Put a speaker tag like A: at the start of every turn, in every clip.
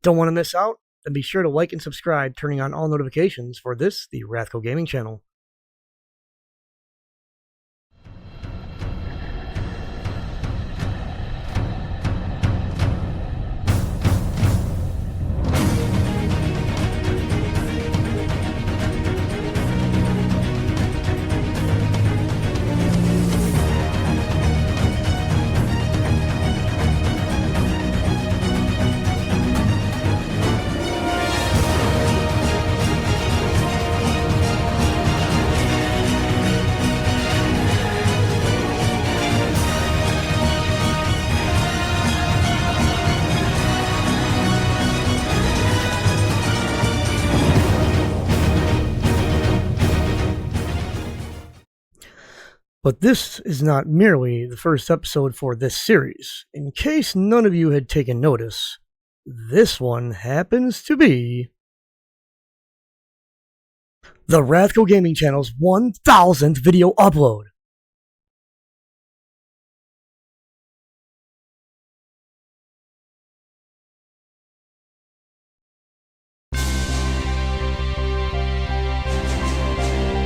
A: Don't want to miss out? Then be sure to like and subscribe, turning on all notifications for this, the RathCo Gaming channel. But this is not merely the first episode for this series. In case none of you had taken notice, this one happens to be the RathCo Gaming channel's 1000th video upload.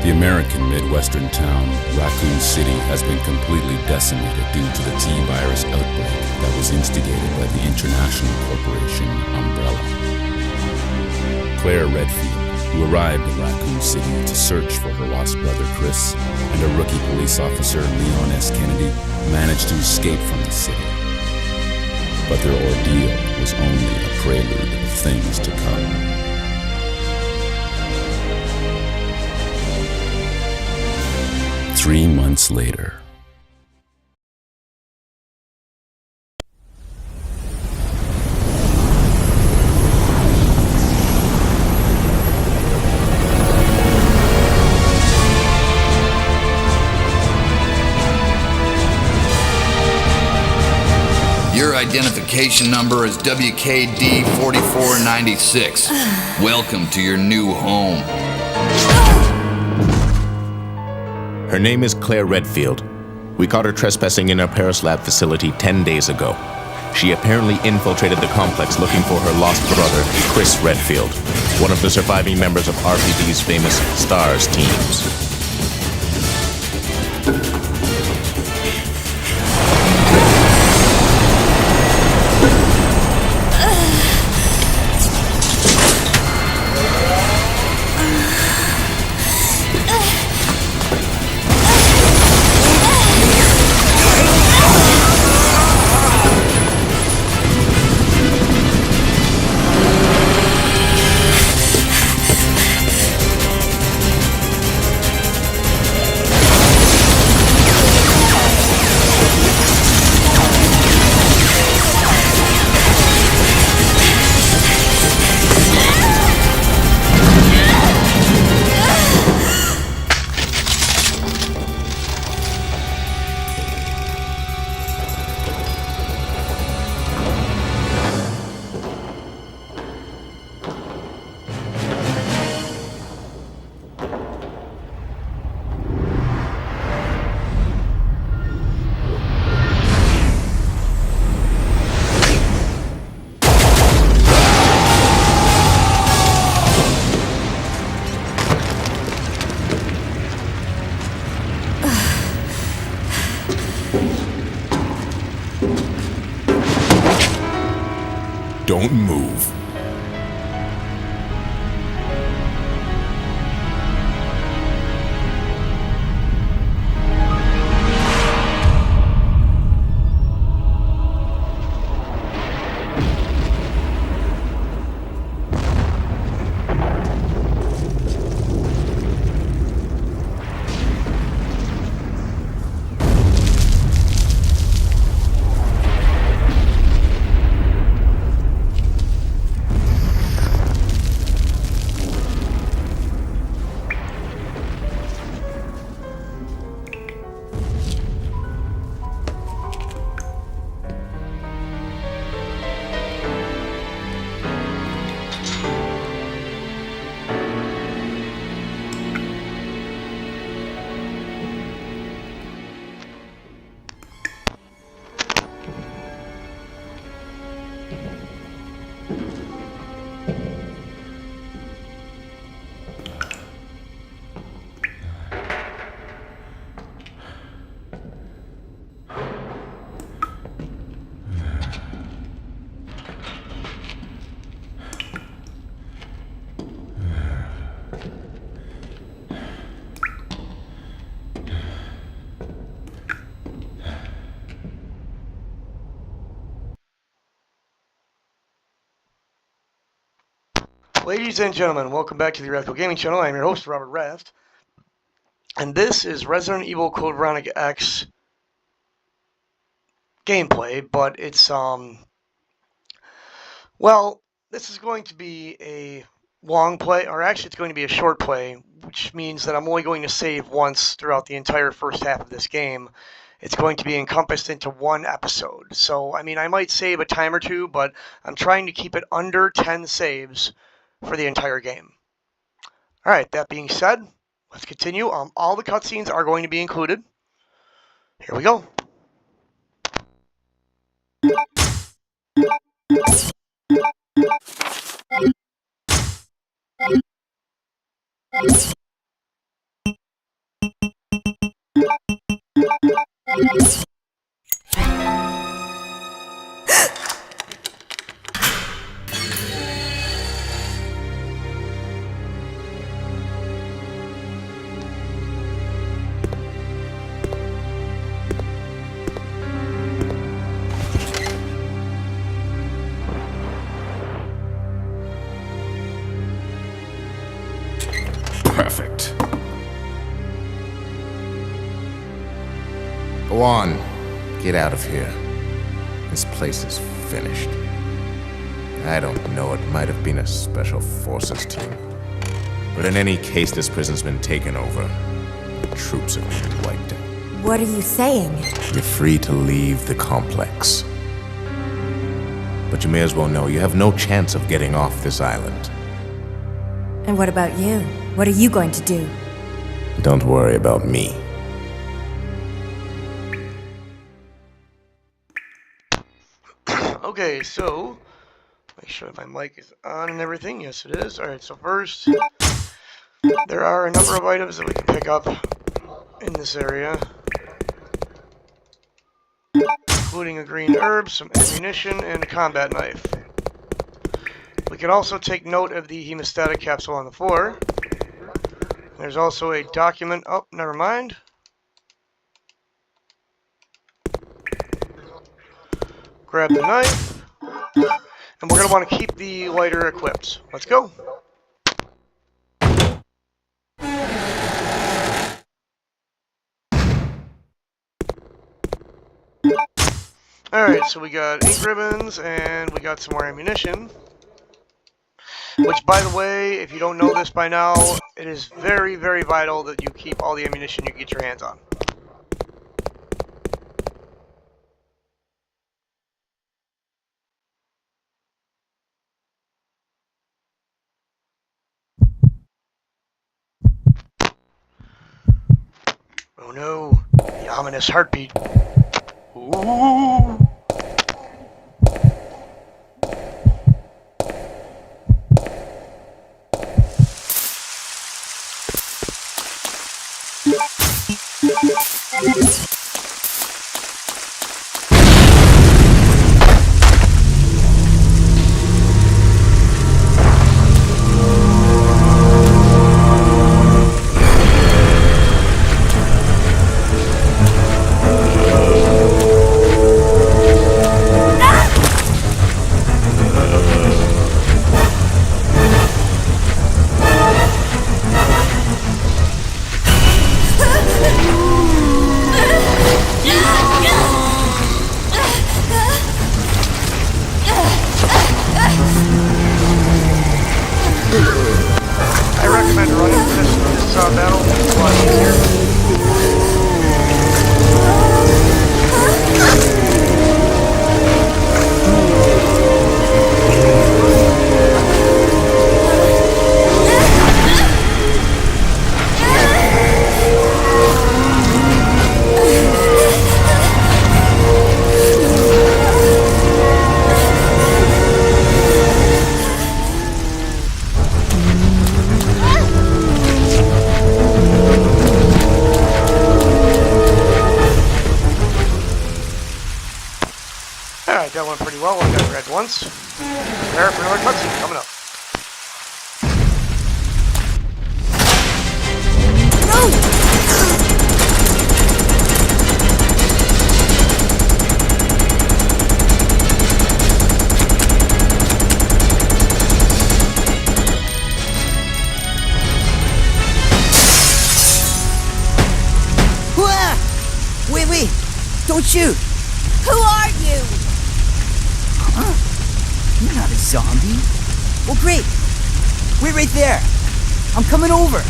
B: The American Midwestern town, Raccoon City, has been completely decimated due to the T-virus outbreak that was instigated by the international corporation Umbrella. Claire Redfield, who arrived in Raccoon City to search for her lost brother Chris, and a rookie police officer, Leon S. Kennedy, managed to escape from the city. But their ordeal was only a prelude of things to come. 3 months later.
C: Your identification number is WKD4496. Welcome to your new home.
D: Her name is Claire Redfield. We caught her trespassing in our Paris lab facility 10 days ago. She apparently infiltrated the complex looking for her lost brother, Chris Redfield, one of the surviving members of RPD's famous STARS teams.
A: Ladies and gentlemen, welcome back to the RathCo Gaming Channel. I'm your host, RobertDRATH. And this is Resident Evil Code Veronica X gameplay, but it's, well, this is going to be a long play, or actually it's going to be a short play, which means that I'm only going to save once throughout the entire first half of this game. It's going to be encompassed into one episode. So, I mean, I might save a time or two, but I'm trying to keep it under 10 saves for the entire game. Alright, that being said, let's continue. All the cutscenes are going to be included. Here we go.
D: Perfect. Go on. Get out of here. This place is finished. I don't know, it might have been a special forces team. But in any case, this prison's been taken over. The troops have been wiped out.
E: What are you saying?
D: You're free to leave the complex. But you may as well know you have no chance of getting off this island.
E: And what about you? What are you going to do?
D: Don't worry about me.
A: Okay, so make sure my mic is on and everything. Yes, it is. Alright, so first, there are a number of items that we can pick up in this area, including a green herb, some ammunition, and a combat knife. We can also take note of the hemostatic capsule on the floor. There's also a document. Oh, never mind. Grab the knife. And we're going to want to keep the lighter equipped. Let's go. Alright, so we got ink ribbons and we got some more ammunition. Which, by the way, if you don't know this by now, it is very, very vital that you keep all the ammunition you get your hands on. Oh no, the ominous heartbeat. Ooh. I recommend running this battle. It's a lot easier. Alright, that went pretty well. One got red once. Prepare for another cutscene coming up.
F: Don't shoot!
E: Who are you?
F: Huh? You're not a zombie. Well, great. Wait right there. I'm coming over.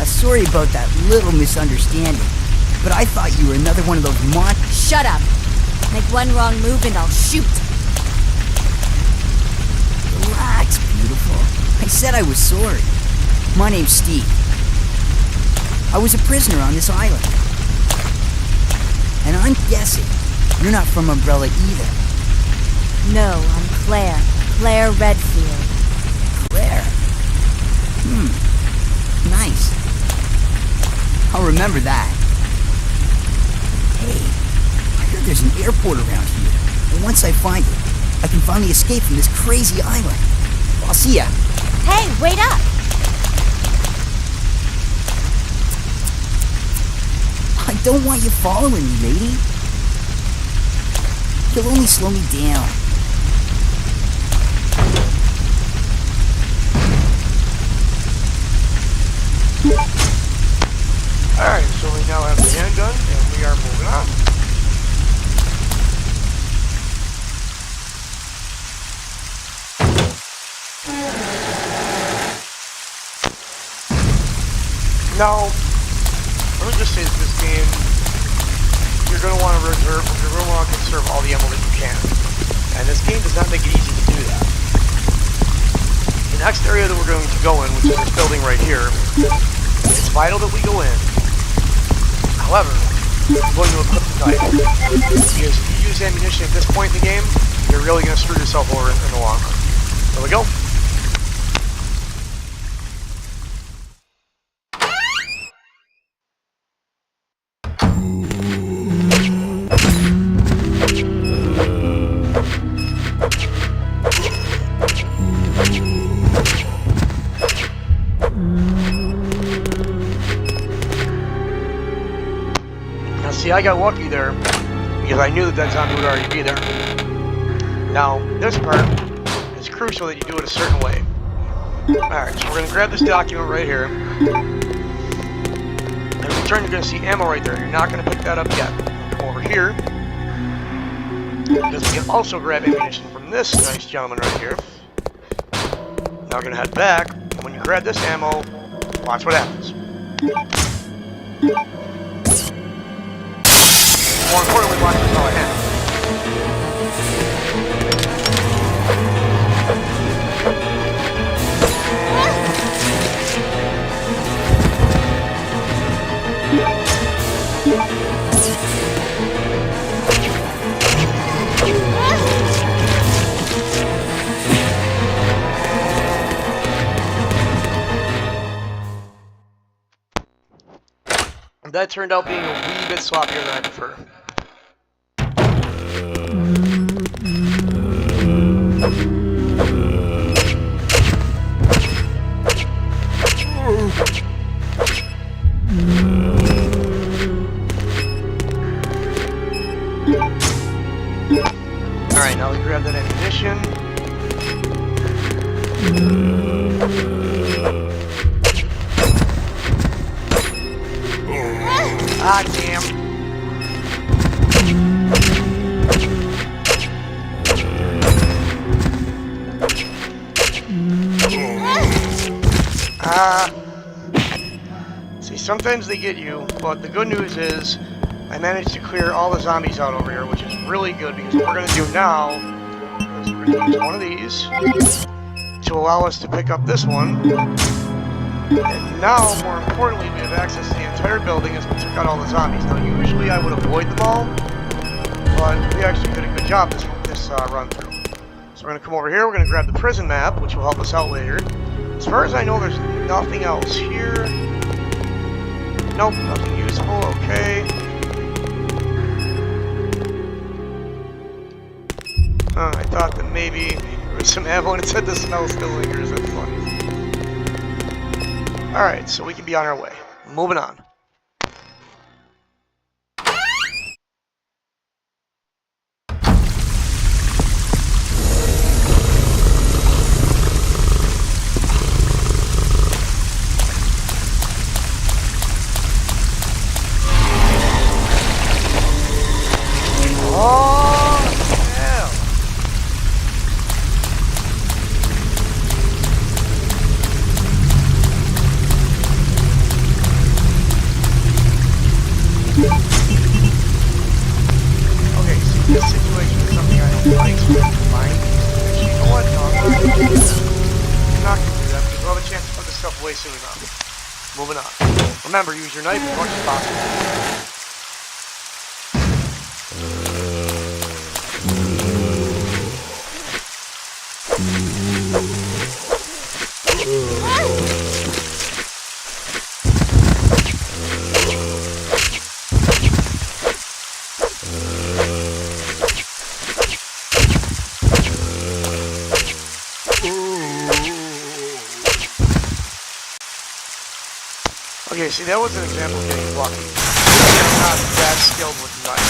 F: Sorry about that little misunderstanding, but I thought you were another one of those
E: Shut up. Make one wrong move and I'll shoot.
F: Relax, beautiful. I said I was sorry. My name's Steve. I was a prisoner on this island. And I'm guessing you're not from Umbrella either.
E: No, I'm Claire. Claire Redfield.
F: Claire? Nice. I'll remember that. Hey, I heard there's an airport around here. And once I find it, I can finally escape from this crazy island. I'll see ya.
E: Hey, wait up!
F: I don't want you following me, lady. You'll only slow me down.
A: Alright, so we now have the handgun, and we are moving on. Now, let me just say that this game, you're going to want to conserve all the ammo that you can. And this game does not make it easy to do that. The next area that we're going to go in, which is this building right here, it's vital that we go in. However, I'm going to equip the knife. Because if you use ammunition at this point in the game, you're really going to screw yourself over in the long run. There we go. See, I got lucky there because I knew that zombie would already be there. Now, this part is crucial that you do it a certain way. Alright, so we're going to grab this document right here. And in return, you're going to see ammo right there. You're not going to pick that up yet. Come over here. Because we can also grab ammunition from this nice gentleman right here. Now we're going to head back. And when you grab this ammo, watch what happens. More importantly, watch this all ahead. That turned out being a wee bit sloppier than I prefer. Alright, now we grab that ammunition. Ah, damn. See, sometimes they get you, but the good news is I managed to clear all the zombies out over here, which is really good because what we're going to do now is we're going to use one of these to allow us to pick up this one. And now, more importantly, we have access to the entire building as we took out all the zombies. Now, usually I would avoid them all, but we actually did a good job this run through. So we're going to come over here, we're going to grab the prison map, which will help us out later. As far as I know, there's nothing else here. Nope, nothing useful, okay. I thought that maybe there was some ammo and it said the smell still lingers, that's funny. Alright, so we can be on our way. Moving on. Thanks. Fine. Actually, you know what? No, I'm not gonna do that because we'll have a chance to put this stuff away soon enough. Moving on. Remember, use your knife as much as possible. Okay, see, that was an example of getting lucky. I'm not that skilled with knives.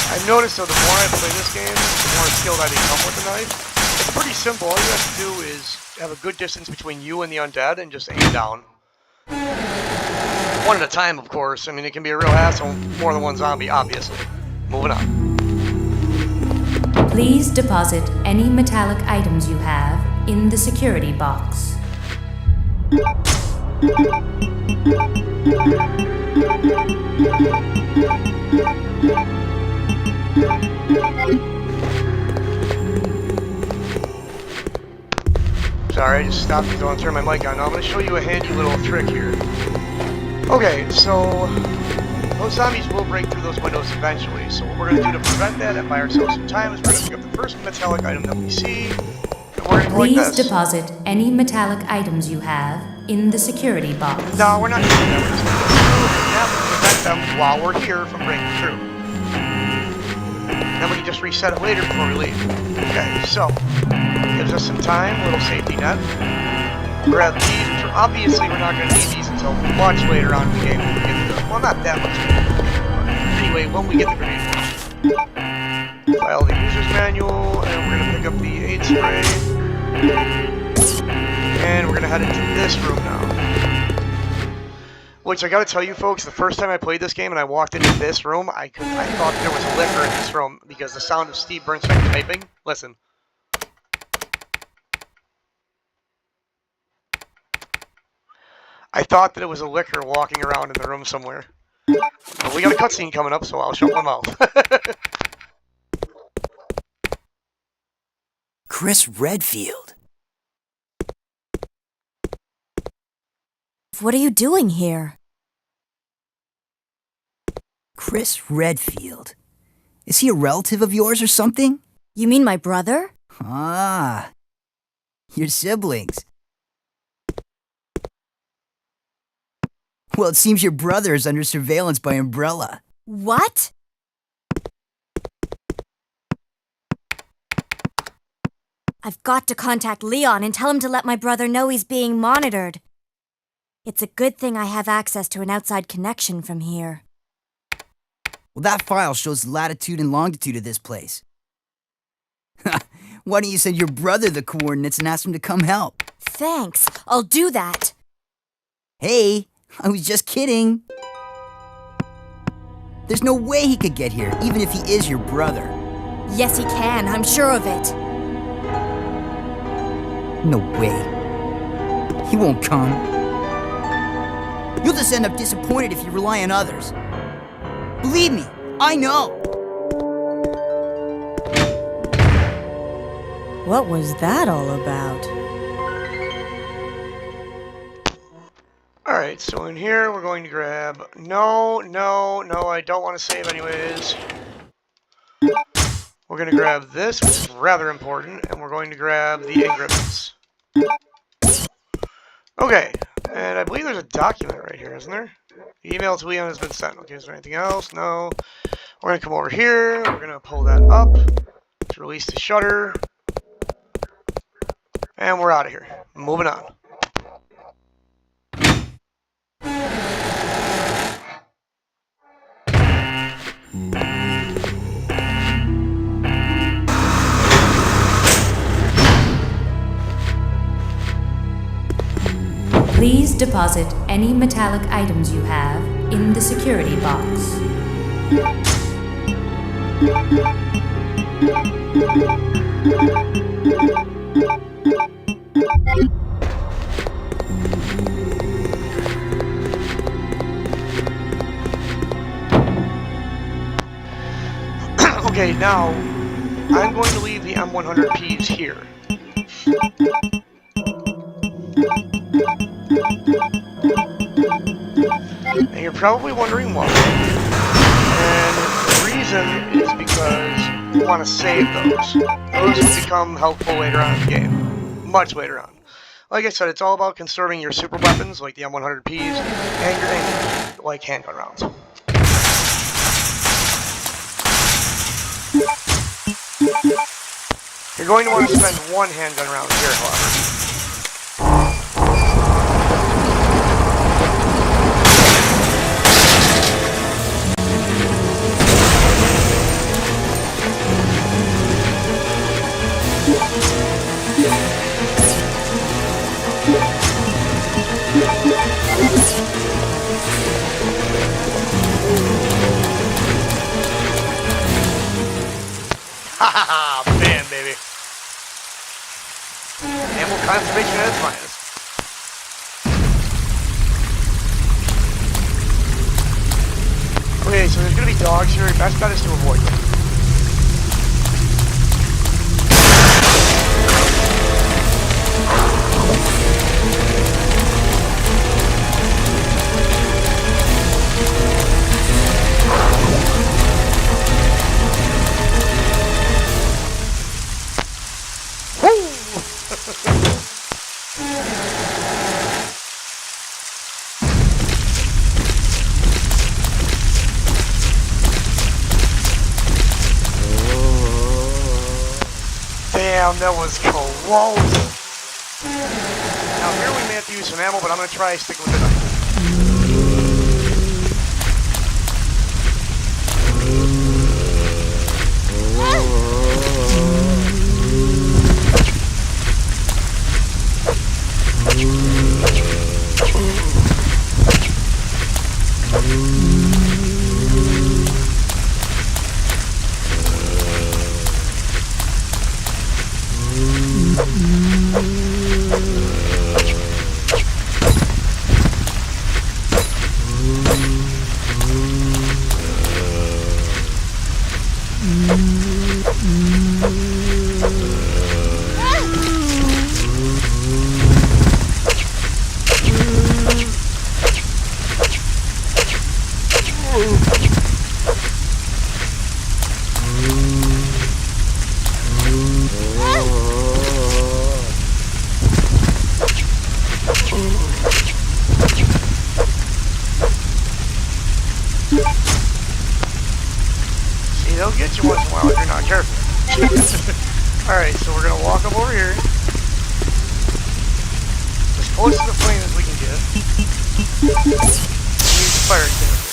A: I've noticed, though, the more I play this game, the more skilled I become with the knife. It's pretty simple. All you have to do is have a good distance between you and the undead and just aim down. One at a time, of course. I mean, it can be a real hassle. More than one zombie, obviously. Moving on.
G: Please deposit any metallic items you have in the security box.
A: Sorry, I just stopped until I turn my mic on. Now I'm going to show you a handy little trick here. Okay, so those zombies will break through those windows eventually. So what we're going to do to prevent that and buy ourselves some time is we're going to pick up the first metallic item that we see, and we're going to go like this.
G: Please deposit any metallic items you have in the security box.
A: No, we're not doing that. We're just going to go through and that will prevent them while we're here from breaking through. Then we can just reset it later before we leave. Okay, so gives us some time, a little safety net. Grab these, which are obviously we're not going to need these until much later on in the game when we get to them. Well, not that much later. But anyway, when we get the grenade launcher. File the user's manual, and we're going to pick up the aid spray. And we're going to head into this room now. Which I got to tell you folks, the first time I played this game and I walked into this room, I thought there was a liquor in this room because the sound of Steve Bernstein typing. Listen. I thought that it was a liquor walking around in the room somewhere. But we got a cutscene coming up, so I'll shut my mouth.
F: Chris Redfield.
E: What are you doing here?
F: Chris Redfield. Is he a relative of yours or something?
E: You mean my brother?
F: Ah, your siblings. Well, it seems your brother is under surveillance by Umbrella.
E: What? I've got to contact Leon and tell him to let my brother know he's being monitored. It's a good thing I have access to an outside connection from here.
F: Well, that file shows the latitude and longitude of this place. Why don't you send your brother the coordinates and ask him to come help?
E: Thanks, I'll do that.
F: Hey, I was just kidding. There's no way he could get here, even if he is your brother.
E: Yes, he can, I'm sure of it.
F: No way. He won't come. You'll just end up disappointed if you rely on others. Believe me, I know.
E: What was that all about?
A: Alright, so in here we're going to grab... No, I don't want to save anyways. We're going to grab this, which is rather important, and we're going to grab the engrams. Okay, and I believe there's a document right here, isn't there? The email to Leon has been sent. Okay, is there anything else? No. We're going to come over here. We're going to pull that up to release the shutter. And we're out of here. Moving on.
G: Please deposit any metallic items you have in the security box.
A: Now, I'm going to leave the M100Ps here. And you're probably wondering why. And the reason is because you want to save those. Those will become helpful later on in the game. Much later on. Like I said, it's all about conserving your super weapons, like the M100Ps, and your engines, like handgun rounds. You're going to want to spend one handgun round here, however. Haha, man, baby. Ammo conservation at its finest. Okay, so there's gonna be dogs here. Your best bet is to avoid them. Damn, that was close. Now here we may have to use some ammo, but I'm going to try sticking with the knife. They'll get you once in a while if you're not careful. Alright, so we're going to walk up over here. As close to the flame as we can get. And use the fire extinguisher.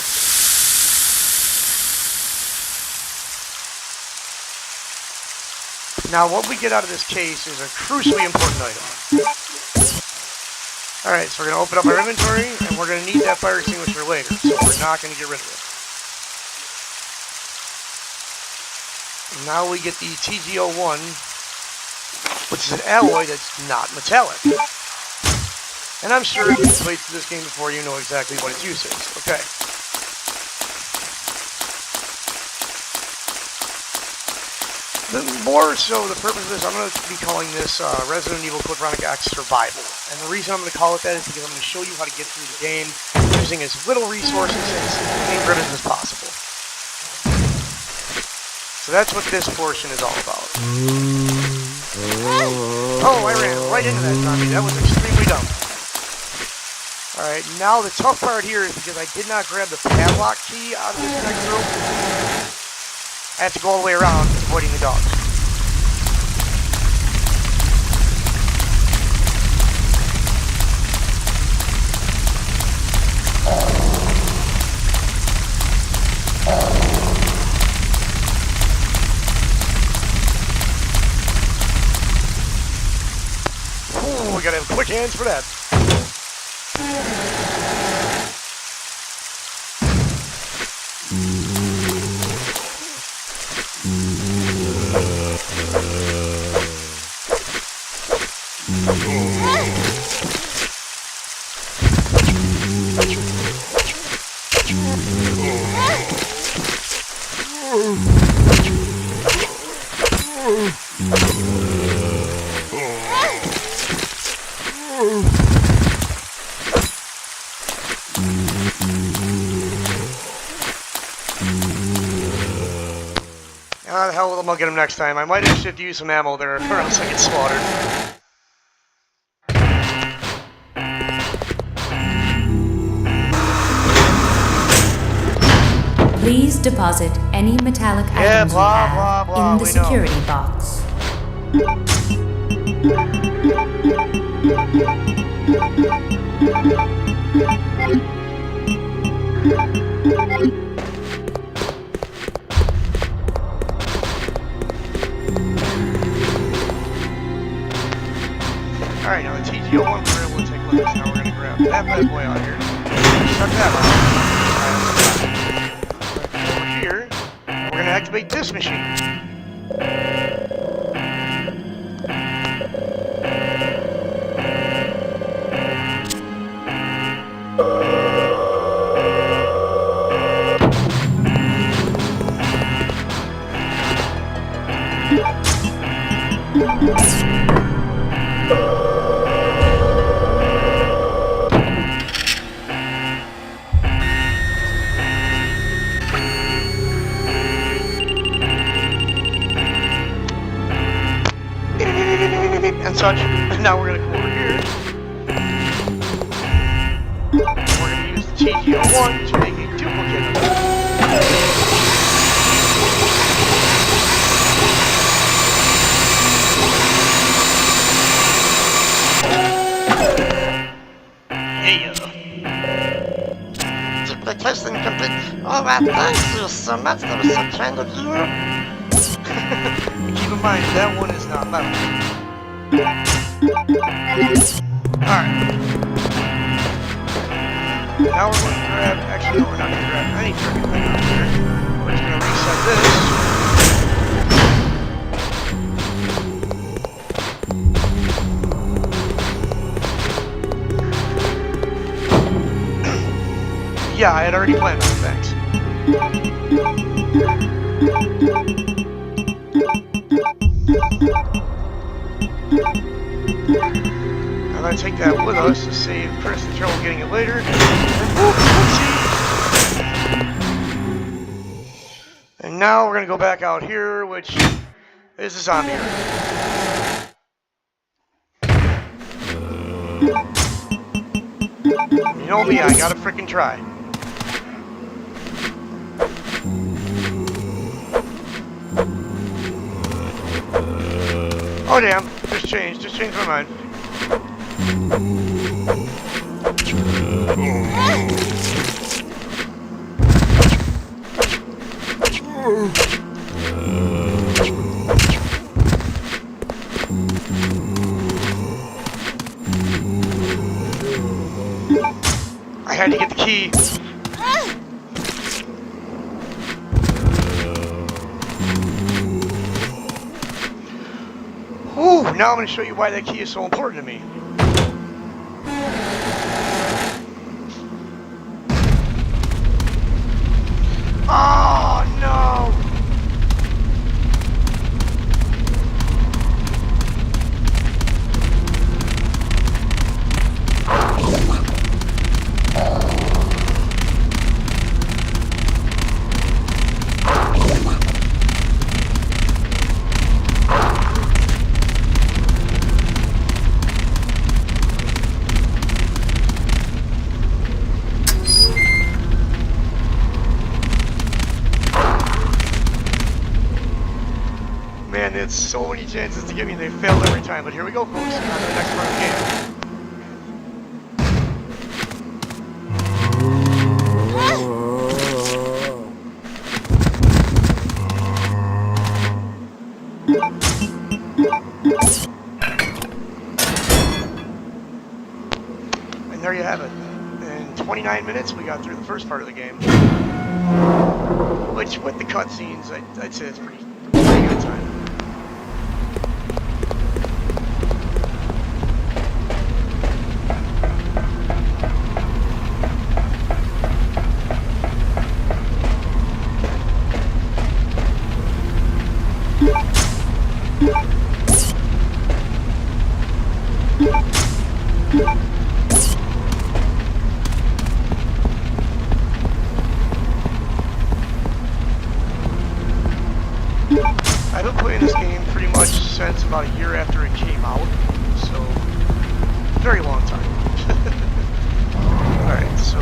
A: Now, what we get out of this case is a crucially important item. Alright, so we're going to open up our inventory, and we're going to need that fire extinguisher later, so we're not going to get rid of it. Now we get the TG01, which is an alloy that's not metallic. And I'm sure if you've played through this game before, you know exactly what its use is. Okay. More so, the purpose of this, I'm going to be calling this Resident Evil Code Veronica X Survival. And the reason I'm going to call it that is because I'm going to show you how to get through the game using as little resources and as game driven as possible. So that's what this portion is all about. Oh, I ran right into that zombie. That was extremely dumb. Alright, now the tough part here is because I did not grab the padlock key out of this next room. I have to go all the way around avoiding the dogs. We gotta have quick hands for that. Ah, the hell with them, I'll get him next time. I might actually have to use some ammo there, or else I get slaughtered.
G: Please deposit any metallic items you
A: blah,
G: have
A: blah, blah,
G: in the
A: we know.
G: security box.
A: Alright, now the TGO one we're able to take with us. Now we're gonna grab that bad boy out here. Shut that one. Over here, we're gonna activate this machine. And such. And now we're gonna come over here. We're gonna use the TGO1 to make a duplicate of it. Duplication complete. Alright, thank you so much. That was so kind of you. Keep in mind, that one is not metal. Alright. Now we're going to grab, actually no, we're not going to grab any freaking thing out here. We're just going to reset this. Yeah, I had already planned on it, thanks. I'm going to take that with us to save Chris the trouble getting it later. And now we're going to go back out here, which is a zombie area. You know me, I gotta frickin' try. Oh damn, just changed my mind. I had to get the key. Ooh, now I'm going to show you why that key is so important to me. Oh, no! Man, it's so many chances to get me, and they failed every time. But here we go, folks, on to the next part of the game. And there you have it. In 29 minutes, we got through the first part of the game. Which, with the cutscenes, I'd say it's pretty good time. I've been playing this game pretty much since about a year after it came out, so very long time. Alright, so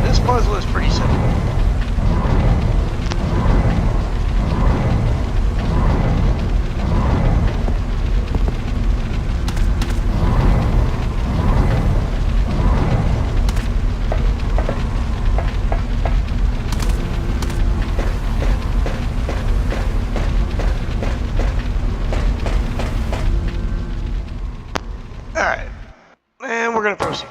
A: this puzzle is pretty simple. Alright, and we're going to proceed.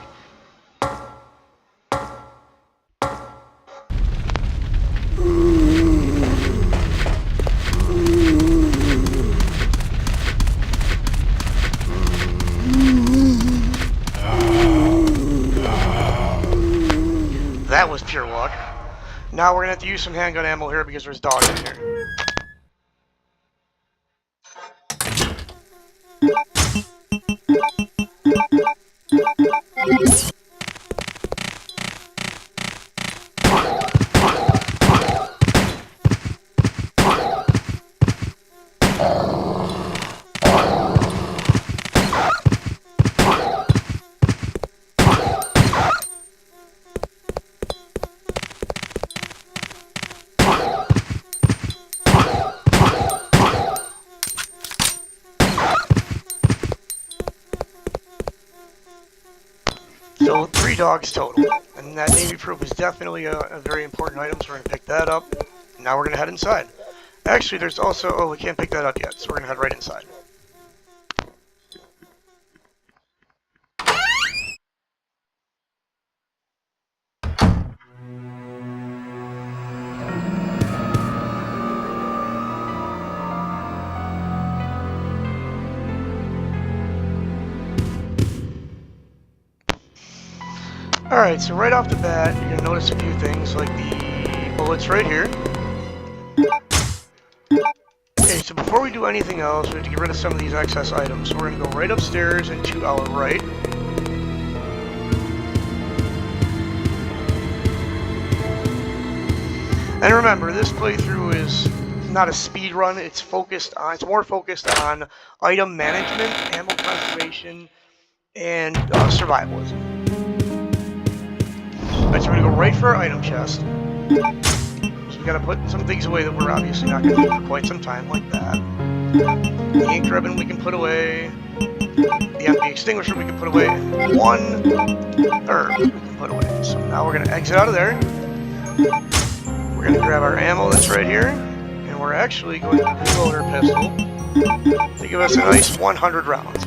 A: That was pure luck. Now we're going to have to use some handgun ammo here because there's dogs in here. So 3 dogs total, and that navy proof is definitely a very important item, so we're going to pick that up. Now we're going to head inside. Actually, there's also, oh, we can't pick that up yet, so we're going to head right inside. Alright, so right off the bat, you're going to notice a few things, like the bullets right here. Okay, so before we do anything else, we have to get rid of some of these excess items. So we're going to go right upstairs and to our right. And remember, this playthrough is not a speed run, it's more focused on item management, ammo conservation, and survivalism. Alright, so we're going to go right for our item chest. So we got to put some things away that we're obviously not going to need for quite some time, like that. The ink ribbon we can put away. The empty extinguisher we can put away. And 1 herb we can put away. So now we're going to exit out of there. We're going to grab our ammo that's right here. And we're actually going to reload our pistol to give us a nice 100 rounds.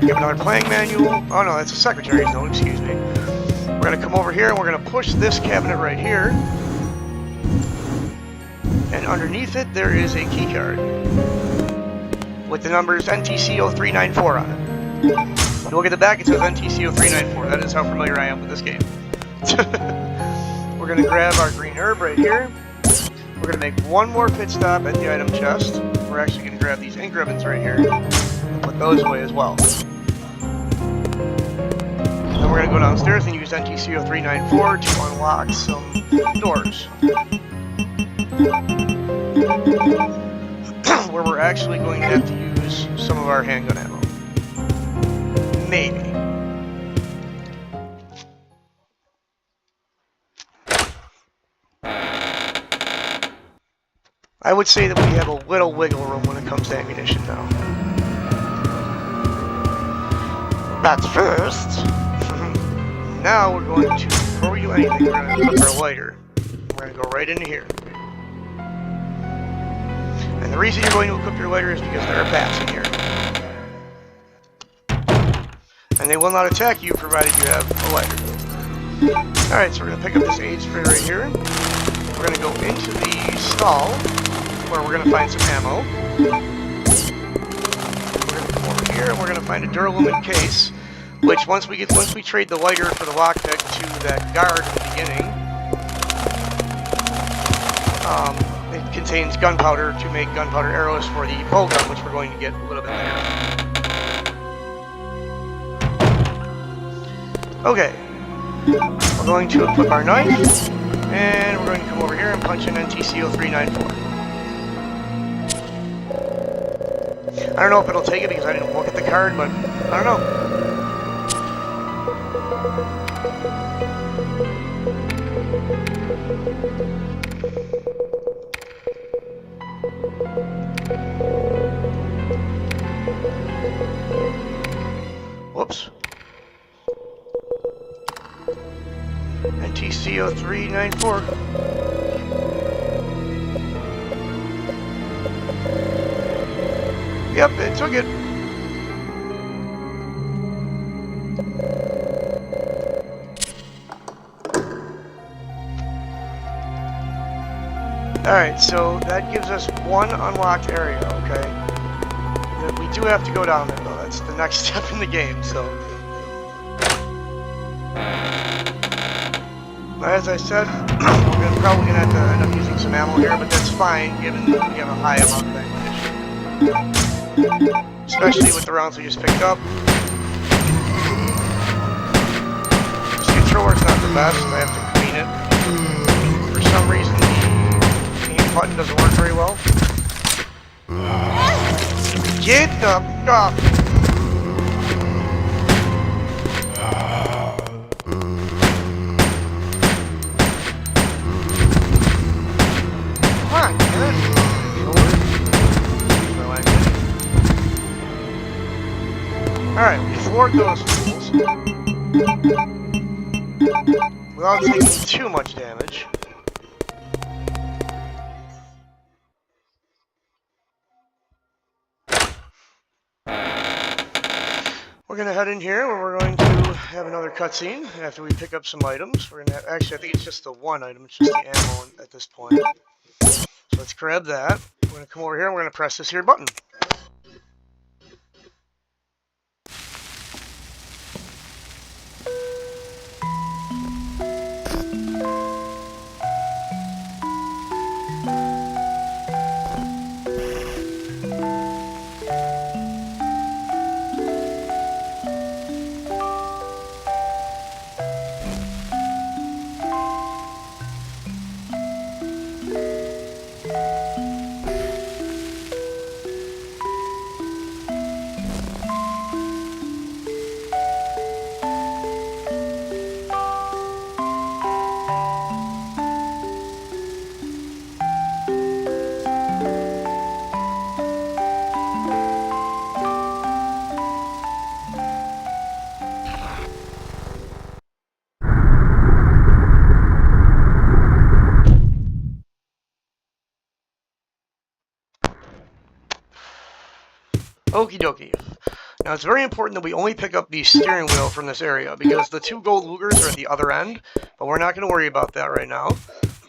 A: Give another playing manual. Oh no, that's a secretary's note, excuse me. We're going to come over here and we're going to push this cabinet right here. And underneath it, there is a key card with the numbers NTC0394 on it. Look at the back, it says NTC0394. That is how familiar I am with this game. We're going to grab our green herb right here. We're going to make one more pit stop at the item chest. We're actually going to grab these ink ribbons right here and put those away as well. Then we're going to go downstairs and use NTC0394 to unlock some doors. Where we're actually going to have to use some of our handgun ammo. Maybe. I would say that we have a little wiggle room when it comes to ammunition now. But first, now we're going to, before we do anything, we're going to equip our lighter. We're going to go right into here. And the reason you're going to equip your lighter is because there are bats in here. And they will not attack you provided you have a lighter. Alright, so we're going to pick up this aid spray right here. We're going to go into the stall, where we're going to find some ammo. We're going to come over here and we're going to find a Duralumin case, which once we trade the lighter for the lockpick to that guard at the beginning, it contains gunpowder to make gunpowder arrows for the bow gun, which we're going to get a little bit later. Okay. We're going to equip our knife, and we're going to come over here and punch in NTCO394. I don't know if it'll take it because I didn't look at the card, but I don't know. Whoops. NTCO394. Yep, it took it. Alright, so that gives us one unlocked area, okay? We do have to go down there, though. That's the next step in the game, so... As I said, we're probably going to have to end up using some ammo here, but that's fine, given that we have a high amount of ammunition. Especially with the rounds we just picked up. This controller's not the best, I have to clean it. For some reason, the aim button doesn't work very well. Get the fuck! Alright, we floored those fools without taking too much damage. We're going to head in here where we're going to have another cutscene after we pick up some items. We're going to have, actually, I think it's just the one item, it's just the ammo at this point. So let's grab that. We're going to come over here and we're going to press this here button. Okie dokie. Now it's very important that we only pick up the steering wheel from this area because the two gold Lugers are at the other end, but we're not going to worry about that right now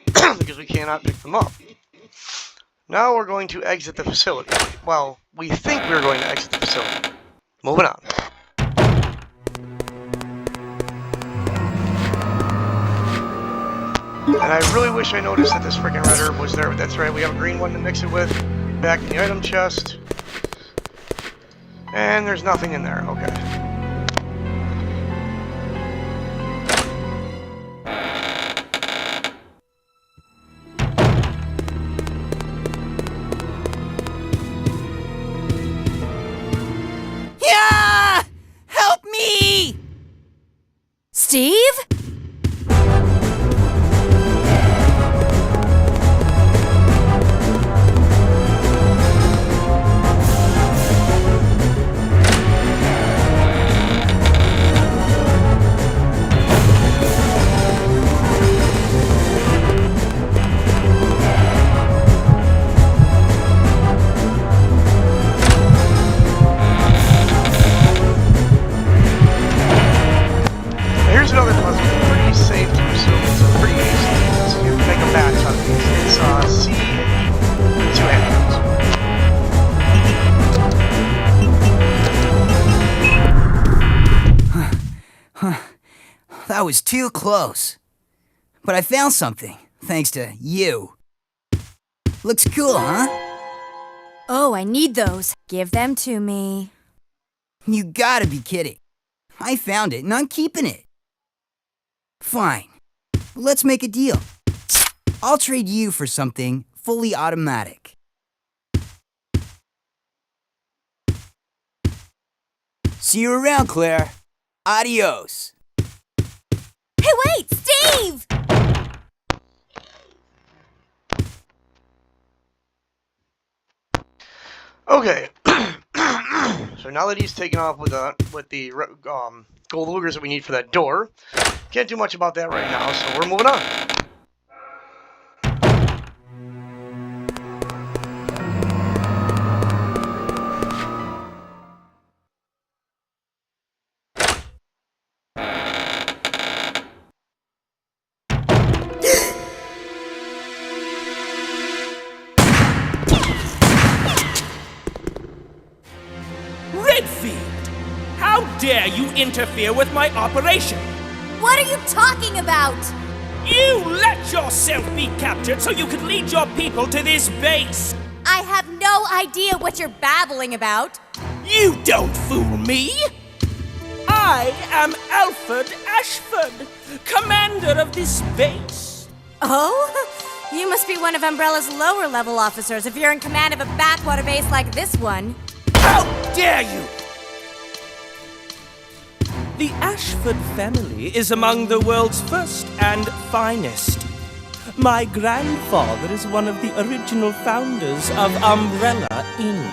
A: because we cannot pick them up. Now we're going to exit the facility. Well, we think we're going to exit the facility. Moving on. And I really wish I noticed that this freaking red herb was there, but that's right, we have a green one to mix it with. Back in the item chest. And there's nothing in there, okay.
F: Yeah! Help me!
E: Steve?
A: Here's another puzzle. It's pretty safe to assume it's pretty easy. So you can make a batch out of these. It's C and E, two handles.
F: That was too close. But I found something, thanks to you. Looks cool, huh?
E: Oh, I need those. Give them to me.
F: You gotta be kidding. I found it and I'm keeping it. Fine. Let's make a deal. I'll trade you for something fully automatic. See you around, Claire. Adios.
E: Hey, wait! Steve!
A: Okay. So now that he's taken off with the gold loogers that we need for that door, can't do much about that right now, so we're moving on.
H: Redfield! How dare you interfere with my operation?
E: What are you talking about?
H: You let yourself be captured so you could lead your people to this base!
E: I have no idea what you're babbling about.
H: You don't fool me! I am Alfred Ashford, commander of this base.
E: Oh? You must be one of Umbrella's lower level officers if you're in command of a backwater base like this one.
H: How dare you! The Ashford family is among the world's first and finest. My grandfather is one of the original founders of Umbrella, Inc.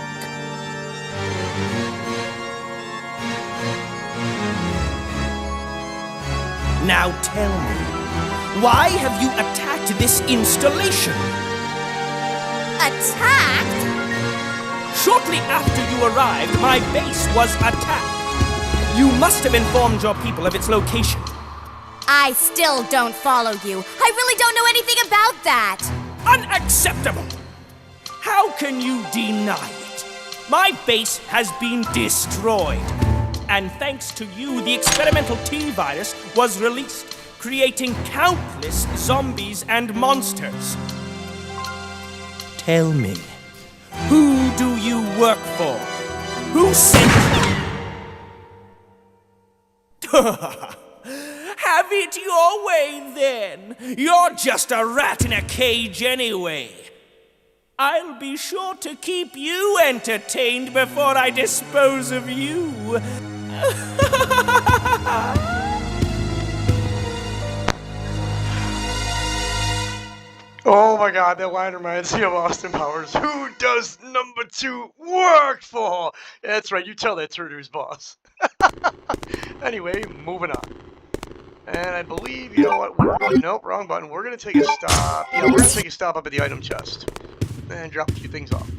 H: Now tell me, why have you attacked this installation?
E: Attacked?
H: Shortly after you arrived, my base was attacked. You must have informed your people of its location.
E: I still don't follow you. I really don't know anything about that.
H: Unacceptable! How can you deny it? My base has been destroyed. And thanks to you, the experimental T-virus was released, creating countless zombies and monsters. Tell me, who do you work for? Who sent you? Have it your way, then. You're just a rat in a cage anyway. I'll be sure to keep you entertained before I dispose of you.
A: Oh my god, that line reminds me of Austin Powers. Who does number 2 work for? Yeah, that's right, you tell that to his boss. Anyway, moving on. And I believe, you know what, nope, wrong button. We're going to take a stop. Yeah, we're going to take a stop up at the item chest. And drop a few things off.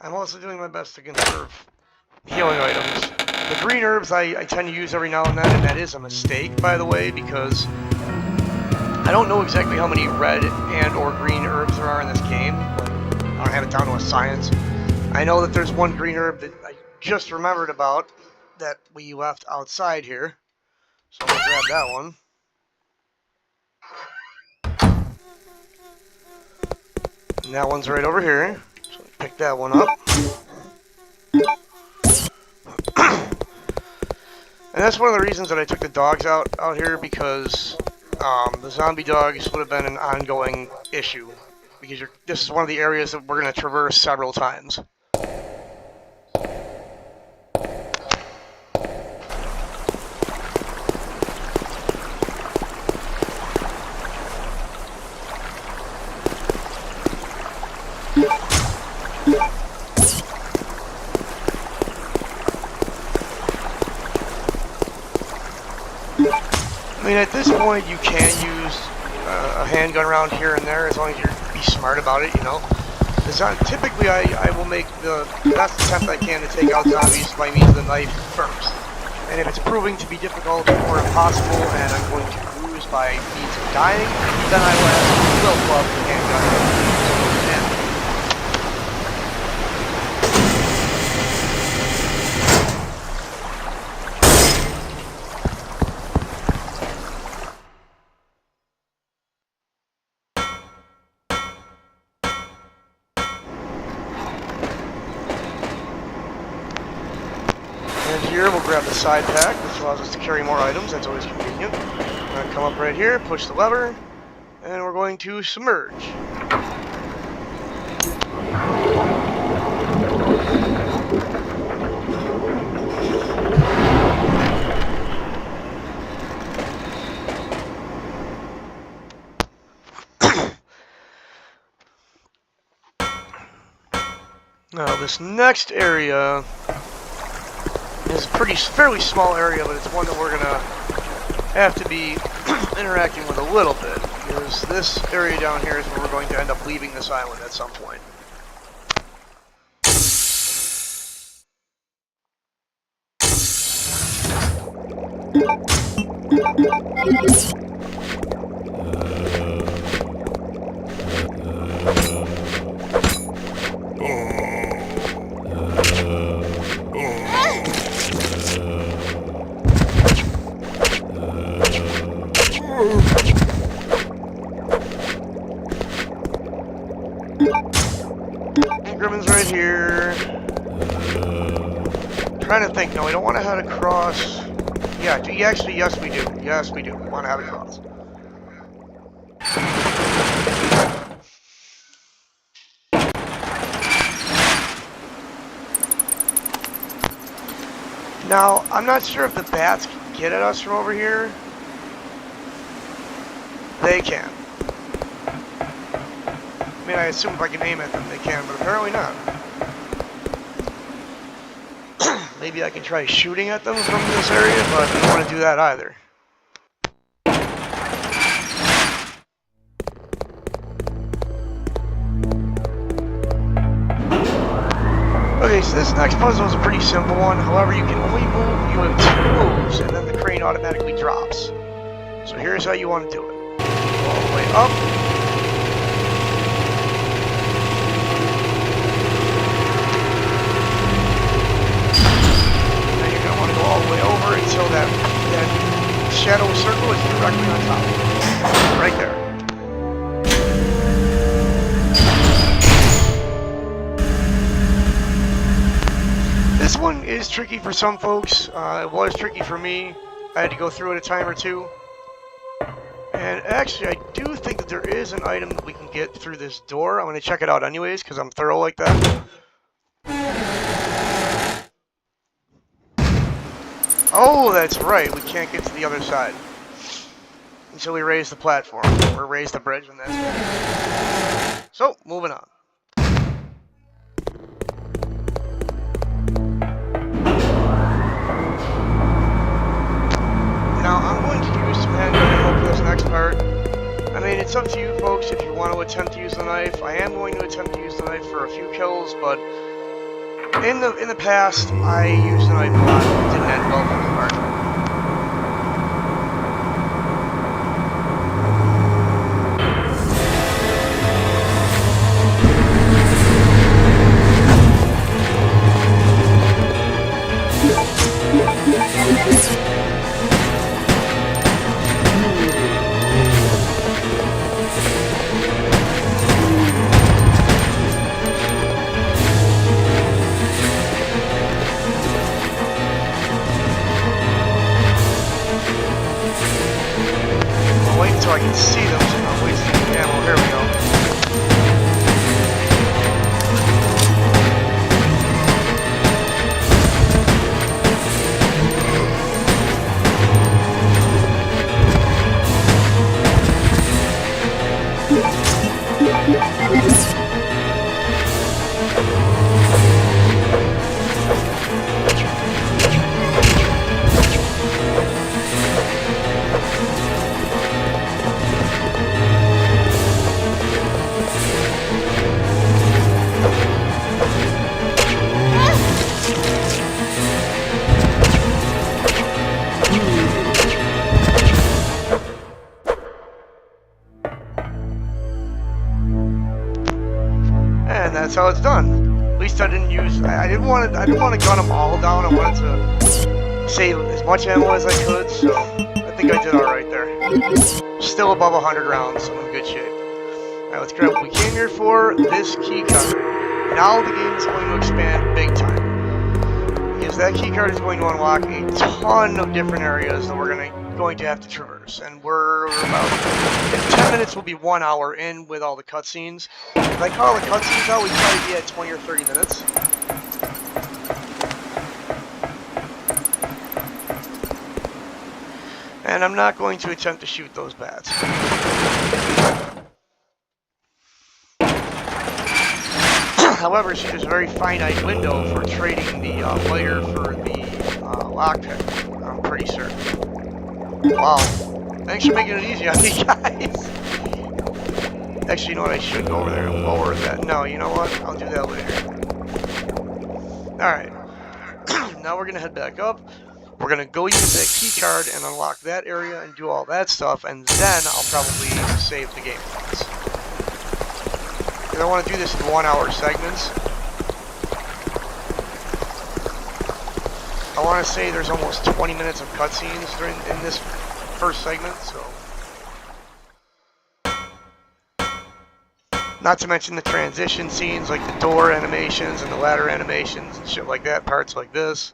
A: I'm also doing my best to conserve healing items. The green herbs I tend to use every now and then, and that is a mistake, by the way, because I don't know exactly how many red and or green herbs there are in this game. I don't have it down to a science. I know that there's one green herb that I just remembered about that we left outside here. So I'm going to grab that one. And that one's right over here. So pick that one up. And that's one of the reasons that I took the dogs out here, because the zombie dogs would have been an ongoing issue. Because this is one of the areas that we're going to traverse several times. I mean, at this point, you can use a a handgun around here and there, as long as you be smart about it, you know. Typically, I will make the best attempt I can to take out zombies by means of the knife first. And if it's proving to be difficult or impossible and I'm going to lose by means of dying, then I will pull out the handgun. Here, we'll grab the side pack, which allows us to carry more items. That's always convenient. We're going to come up right here, push the lever, and we're going to submerge. Now, this next area is a fairly small area, but it's one that we're gonna have to be interacting with a little bit, because this area down here is where we're going to end up leaving this island at some point. Griffin's right here. Trying to think. No, we don't want to head across. Yeah, actually, yes, we do. Yes, we do. We want to head across. Now, I'm not sure if the bats can get at us from over here. They can. I mean, I assume if I can aim at them, they can, but apparently not. Maybe I can try shooting at them from this area, but I don't want to do that either. Okay, so this next puzzle is a pretty simple one. However, you can only move, you have 2 moves, and then the crane automatically drops. So here's how you want to do it. Go all the way up. All the way over until that shadow circle is directly on top. Right there. This one is tricky for some folks. It was tricky for me. I had to go through it a time or two. And actually, I do think that there is an item that we can get through this door. I'm going to check it out anyways, because I'm thorough like that. Oh, that's right. We can't get to the other side until we raise the platform, or raise the bridge, and that's it. So, moving on. Now, I'm going to use some handgun ammo for this next part. I mean, it's up to you folks if you want to attempt to use the knife. I am going to attempt to use the knife for a few kills, but in the past, I used the knife a lot and it didn't end well for the part. And that's how it's done. At least I didn't use. I didn't want to gun them all down. I wanted to save as much ammo as I could. So I think I did all right there. Still above 100 rounds, so I'm in good shape. All right, let's grab what we came here for. This key card. Now the game is going to expand big time. Because that key card is going to unlock a ton of different areas that we're going to have to traverse. And we're about, in 10 minutes will be 1 hour in with all the cutscenes. If I call the cutscenes out, we'd probably be at 20 or 30 minutes. And I'm not going to attempt to shoot those bats. However, see, there's a very finite window for trading the player for the lockpick. I'm pretty certain. Wow. Thanks for making it easy on me, guys. Actually, you know what? I should go over there and lower that. No, you know what? I'll do that later. Alright. Now we're going to head back up. We're going to go use that key card and unlock that area and do all that stuff. And then I'll probably save the game once. I want to do this in 1 hour segments. I want to say there's almost 20 minutes of cutscenes in this first segment, so. Not to mention the transition scenes, like the door animations and the ladder animations and shit like that, parts like this.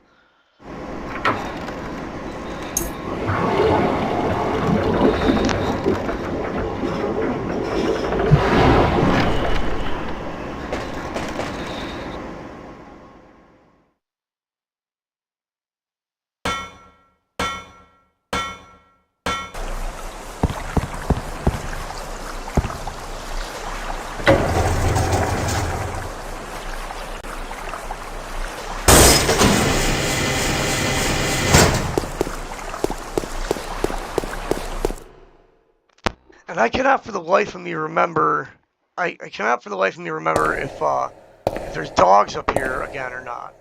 A: And I cannot for the life of me remember. I cannot for the life of me remember if there's dogs up here again or not.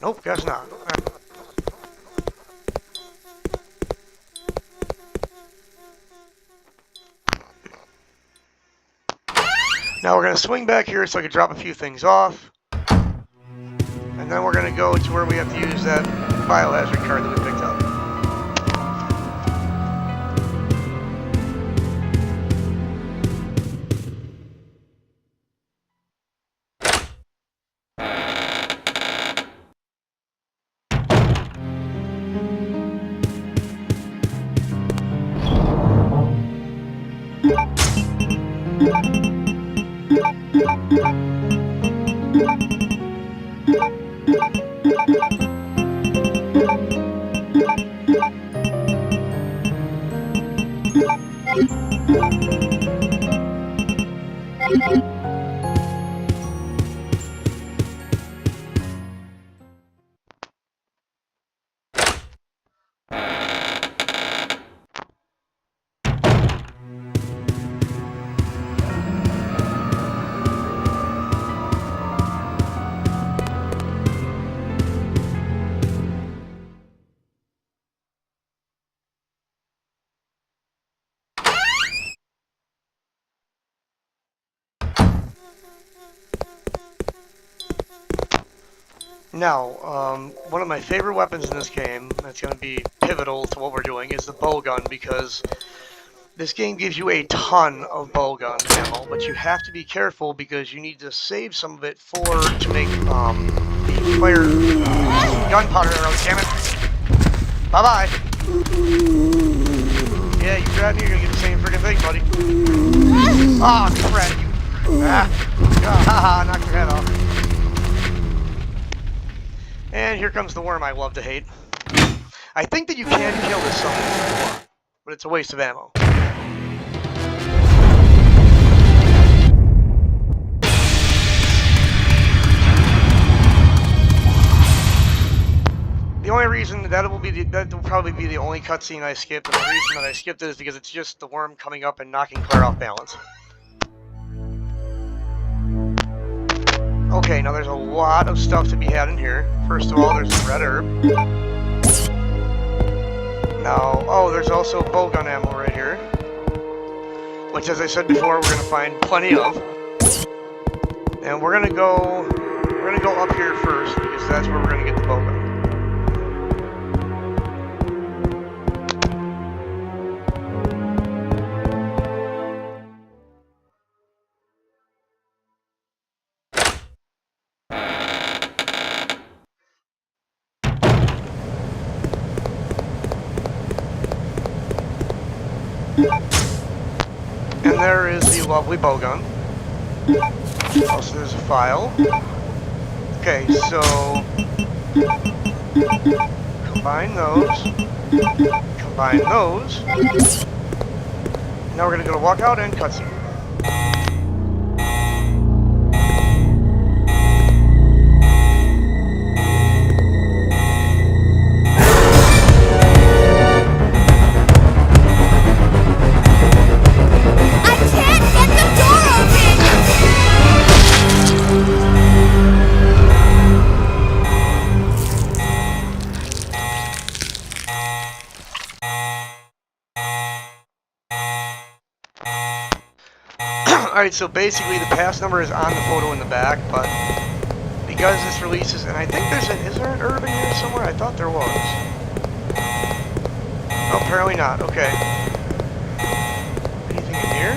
A: Nope, guess not. Now we're going to swing back here so I can drop a few things off. And then we're going to go to where we have to use that biohazard card that we picked up. Now, one of my favorite weapons in this game, that's going to be pivotal to what we're doing, is the bowgun, because this game gives you a ton of bowgun ammo, but you have to be careful because you need to save some of it to make the fire gunpowder arrows. Damn it! Bye-bye! Yeah, you grab me, you're going to get the same freaking thing, buddy. Oh, crap, you... Haha, knocked your head off. And here comes the worm I love to hate. I think that you can kill this summon if you want, but it's a waste of ammo. The only reason that will probably be the only cutscene I skipped, and the reason that I skipped it is because it's just the worm coming up and knocking Claire off balance. Okay, now there's a lot of stuff to be had in here. First of all, there's the red herb. Now, oh, there's also bowgun ammo right here. which, as I said before, we're gonna find plenty of. And we're gonna go up here first because that's where we're gonna get the bowgun. And there is the lovely bowgun. Also, there's a file. Okay, so combine those. Combine those. Now we're gonna go to walkout and cutscene. Alright, so basically the pass number is on the photo in the back, but because this releases, and I think is there an urban here somewhere? I thought there was. Oh, apparently not. Okay. Anything in here?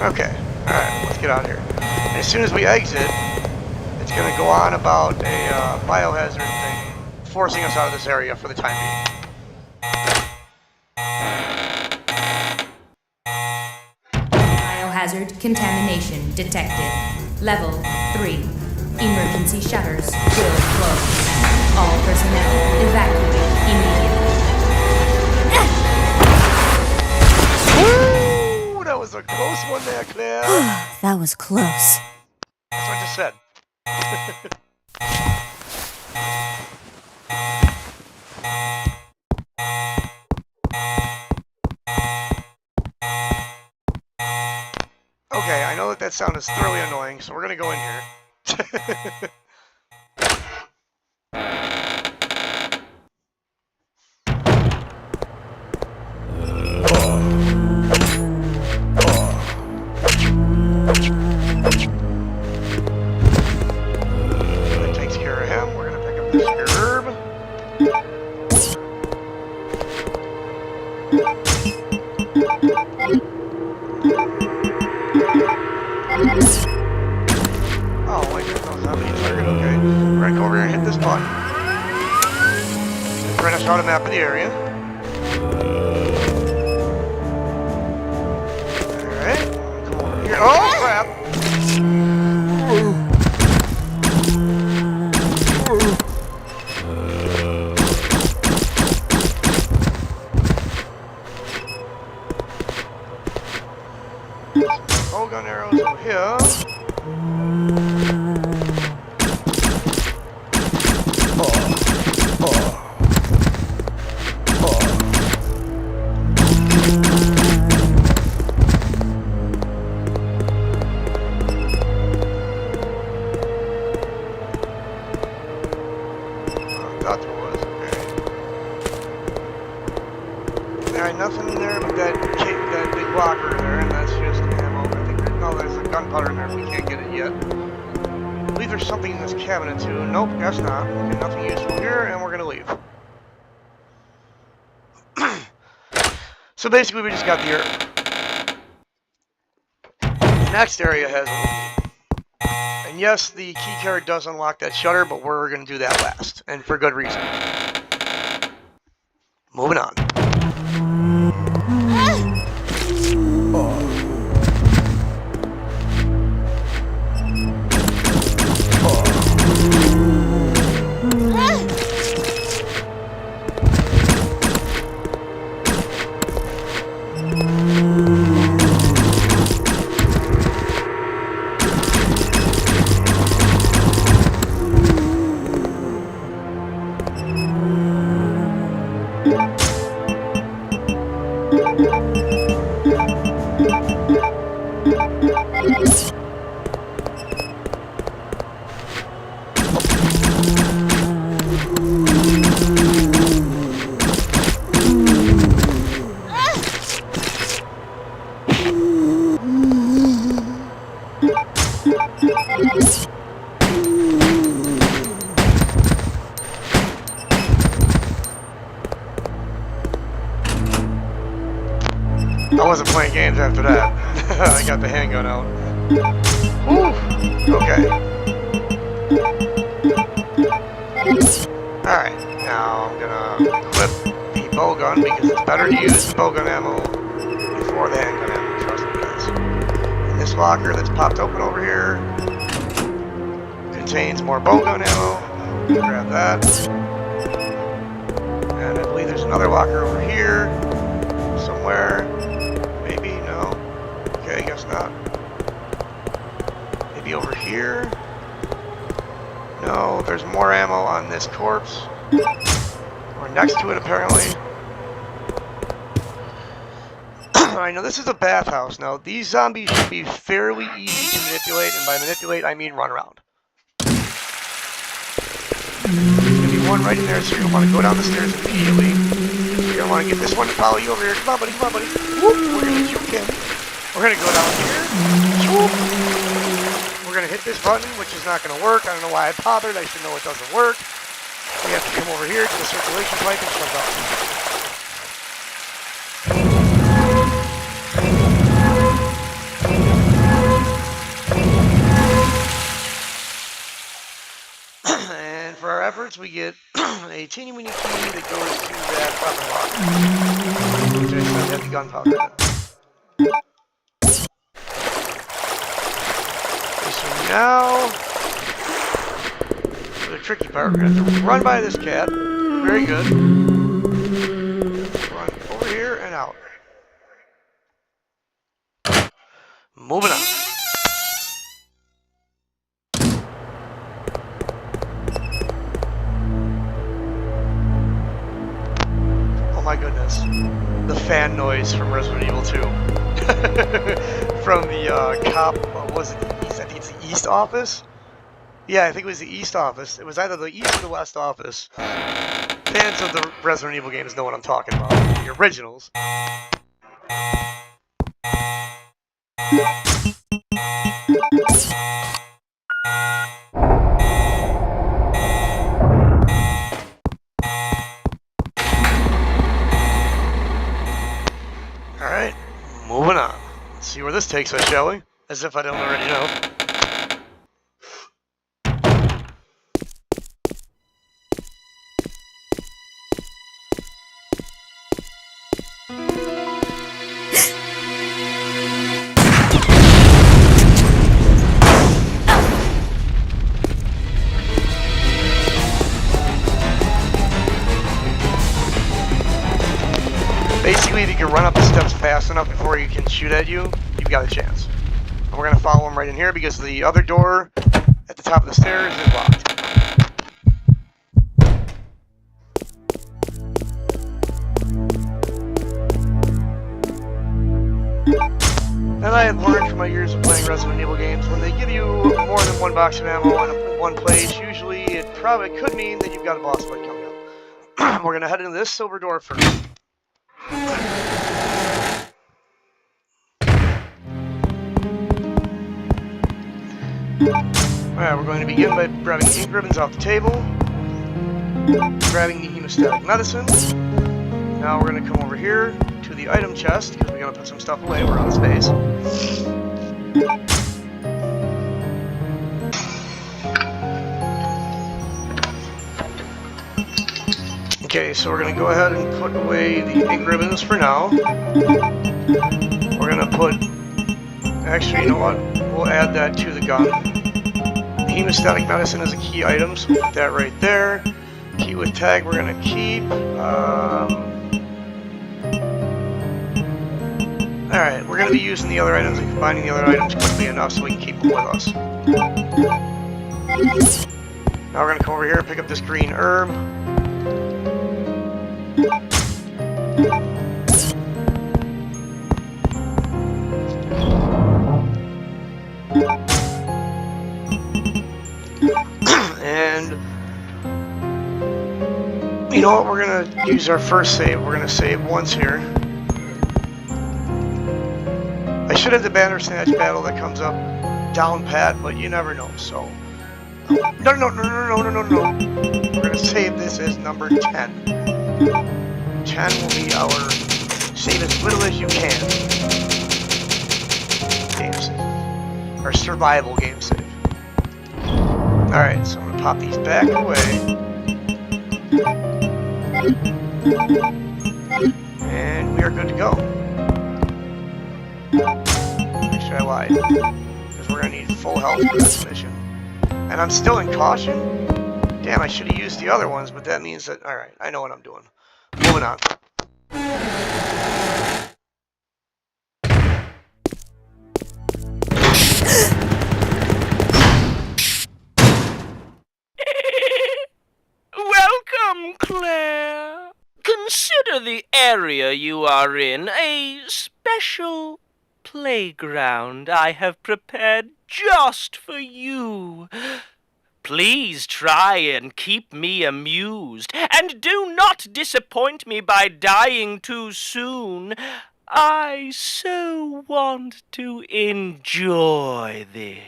A: Okay. Alright, let's get out of here. And as soon as we exit, it's going to go on about a biohazard thing, forcing us out of this area for the time being.
G: Hazard contamination detected. Level 3. Emergency shutters will close. All personnel evacuate immediately.
A: Woo! That was a close one there, Claire.
E: That was close.
A: That's what I just said. Okay, I know that sound is thoroughly annoying, so we're gonna go in here. That takes care of him. We're gonna pick up this herb. Oh, wait, that was not being targeted. Okay. We're gonna go over here and hit this button. Print us out a map of the area. Alright. Come over here. Oh, crap! Bowgun arrows over here. Thought there was, okay. There ain't nothing in there but that big blocker there, and that's just ammo. I think there's a gunpowder in there, but we can't get it yet. I believe there's something in this cabinet too. Nope, guess not. Okay, nothing useful here, and we're gonna leave. So basically, we just got the herb. The next area has a little. And yes, the key card does unlock that shutter, but we're going to do that last, and for good reason. Moving on. I wasn't playing games after that. I got the handgun out. Woo! Okay. Alright, now I'm gonna equip the bow gun because it's better to use the bow gun ammo before the handgun ammo, trust me guys. And this locker that's popped open over here contains more bow gun ammo. Grab that. And I believe there's another locker over here somewhere. Maybe, no. Okay, I guess not. Maybe over here. No, there's more ammo on this corpse. Or next to it, apparently. I know this is a bathhouse. Now, these zombies should be fairly easy to manipulate, and by manipulate, I mean run around. There's going to be one right in there, so you're going to want to go down the stairs immediately. You're going to want to get this one to follow you over here. Come on, buddy, come on, buddy. Whoop, we're going to juke him. We're going to go down here. Whoop. We're going to hit this button, which is not going to work. I don't know why I bothered. I should know it doesn't work. We have to come over here to the circulation pipe and shut off. And for our efforts, we get a teeny weeny key that goes to that weapon locker. Which I still have the gunpowder. Okay, so now, for the tricky part, we're going to have to run by this cat. Very good. Run over here and out. Moving on. My goodness, the fan noise from Resident Evil 2. From the cop, what was it, the East? I think it's the East office? Yeah, I think it was the East office. It was either the East or the West office. Fans of the Resident Evil games know what I'm talking about. The originals. Alright, moving on. Let's see where this takes us, shall we? As if I don't already know. Basically, if you can run up the steps fast enough before he can shoot at you, you've got a chance. And we're going to follow him right in here because the other door at the top of the stairs is locked. And I have learned from my years of playing Resident Evil games, when they give you more than one box of ammo in one place, usually it probably could mean that you've got a boss fight coming up. We're going to head into this silver door first. Alright, we're going to begin by grabbing ink ribbons off the table, grabbing the hemostatic medicine. Now we're going to come over here to the item chest, because we're going to put some stuff away, we're out of space. Okay, so we're going to go ahead and put away the ink ribbons for now. We're going to put, actually, you know what, we'll add that to the gun. The hemostatic medicine is a key item, so we'll put that right there. Key with tag we're going to keep. Alright, we're going to be using the other items and combining the other items quickly enough so we can keep them with us. Now we're going to come over here and pick up this green herb. And you know what, we're going to use our first save. We're going to save once here. I should have the Bandersnatch battle that comes up down pat, but you never know, so... No. We're going to save this as number 10. 10 will be our save as little as you can. Our survival game save. Alright, so I'm gonna pop these back away. And we are good to go. Actually, I lied. Because we're gonna need full health for this mission. And I'm still in caution? Damn, I should have used the other ones, but that means that... Alright, I know what I'm doing. Moving on.
H: Welcome, Claire. Consider the area you are in a special playground I have prepared just for you. Please try and keep me amused, and do not disappoint me by dying too soon. I so want to enjoy this.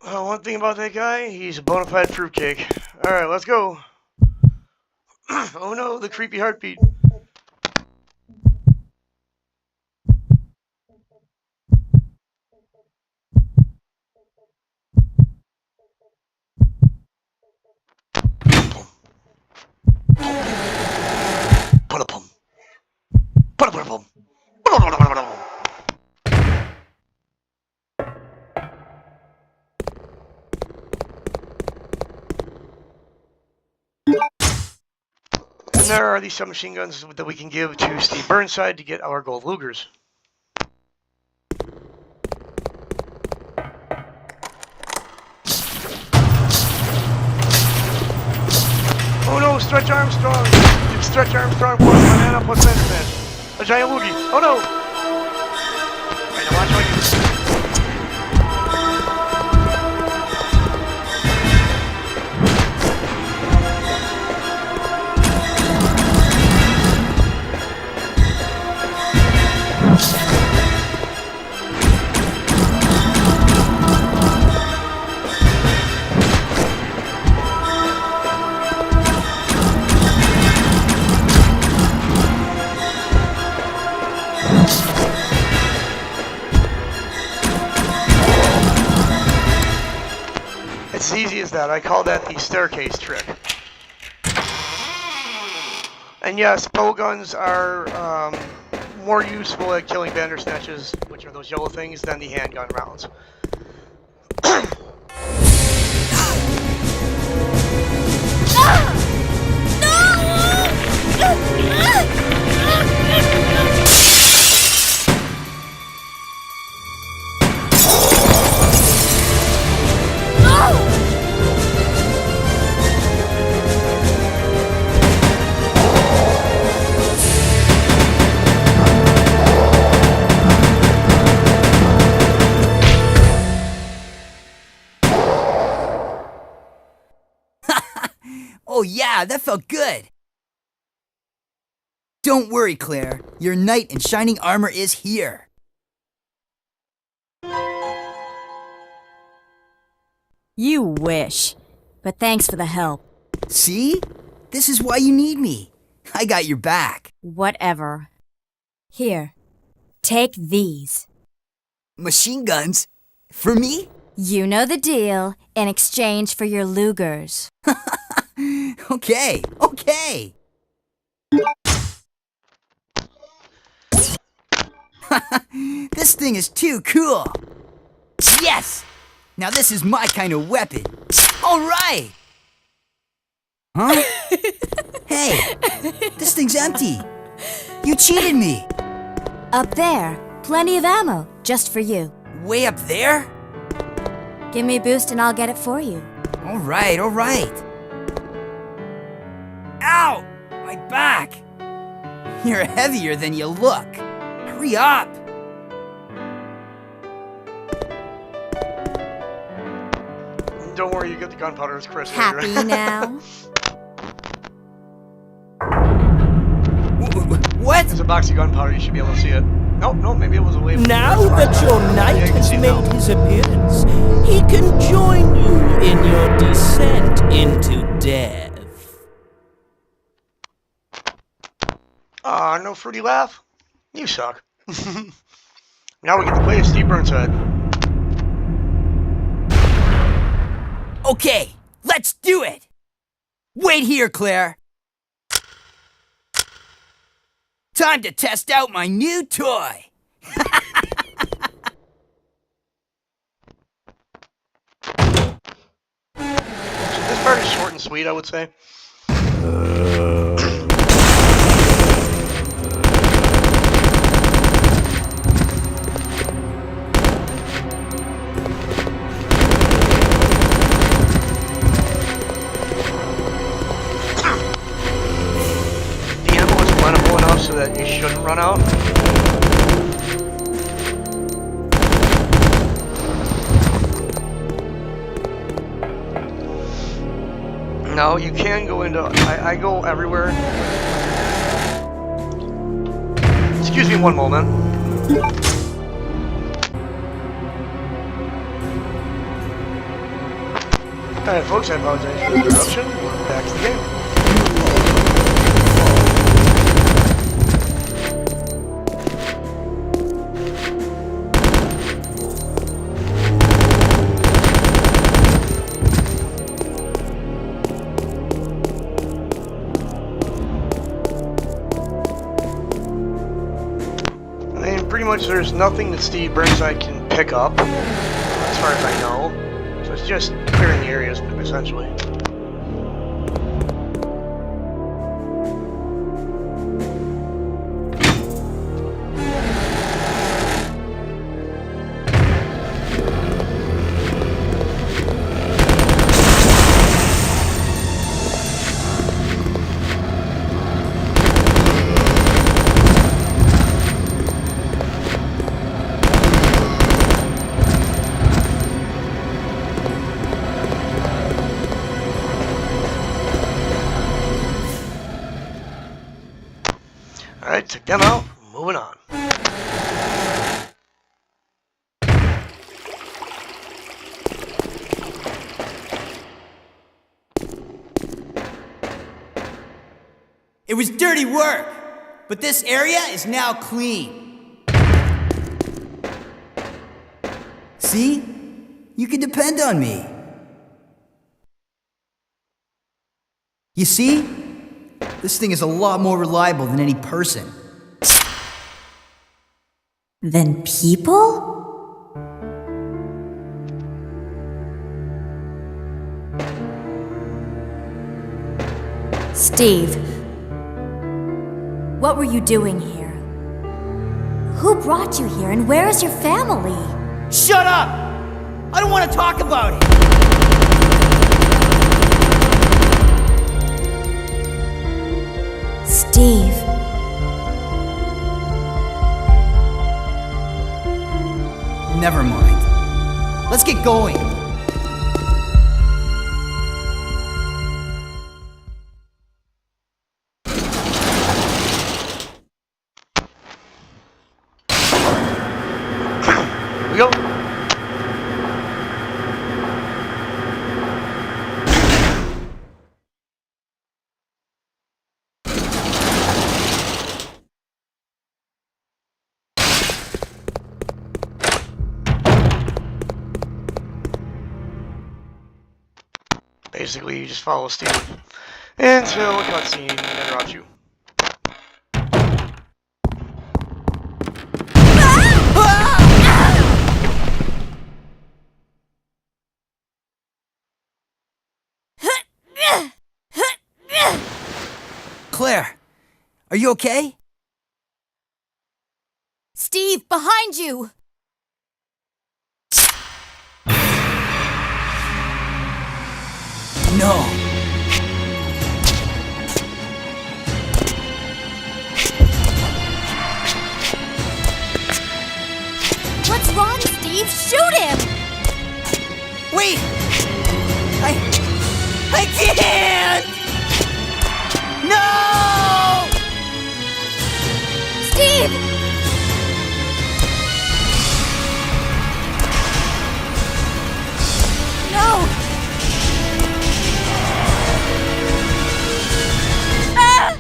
A: One thing about that guy, he's a bona fide fruitcake. Alright, let's go. Oh no, the creepy heartbeat. And there are these submachine guns that we can give to Steve Burnside to get our gold Lugers. Oh no, Stretch Armstrong! It's Stretch Armstrong plus banana plus Sandman. A giant loogie. Oh no! Alright, now watch what I do. It's as easy as that. I call that the staircase trick. And yes, bow guns are more useful at killing bandersnatches, which are those yellow things, than the handgun rounds.
F: Oh yeah, that felt good. Don't worry, Claire. Your knight in shining armor is here.
E: You wish. But thanks for the help.
F: See? This is why you need me. I got your back.
E: Whatever. Here. Take these.
F: Machine guns? For me?
E: You know the deal. In exchange for your Lugers.
F: Okay, okay. This thing is too cool. Yes! Now this is my kind of weapon. All right. Huh? Hey, this thing's empty. You cheated me.
E: Up there. Plenty of ammo. Just for you.
F: Way up there?
E: Give me a boost and I'll get it for you.
F: All right, all right. Ow! My back! You're heavier than you look. Hurry up!
A: Don't worry, you get the gunpowder. It's Chris.
E: Happy now?
F: What?
A: There's a box of gunpowder. You should be able to see it. Nope, nope, maybe it was away from
H: Now
A: the
H: that your knight
A: Yeah, you can
H: has
A: see it
H: made
A: now.
H: his appearance, he can join you in your descent into death.
A: Aw, no fruity laugh? You suck. Now we get to play as Steve Burnside.
F: Okay, let's do it! Wait here, Claire. Time to test out my new toy.
A: This part is short and sweet, I would say. The ammo is plentiful enough so that you shouldn't run out. No, you can go into... I go everywhere. Excuse me one moment. Alright folks, I apologize for the interruption. We're back to the game. Pretty much there's nothing that Steve Burnside can pick up, as far as I know. So it's just clearing the areas, essentially. Alright, took them out. Moving on.
F: It was dirty work, but this area is now clean. See? You can depend on me. You see? This thing is a lot more reliable than any person.
E: Than people? Steve, what were you doing here? Who brought you here, and where is your family?
F: Shut up! I don't want to talk about it!
E: Steve.
F: Never mind. Let's get going.
A: Here we go. Basically, you just follow Steve until a cutscene interrupts you.
F: Claire, are you okay?
E: Steve, behind you!
F: No.
E: What's wrong, Steve? Shoot him!
F: Wait! I can't! No!
E: Steve! No! Ah!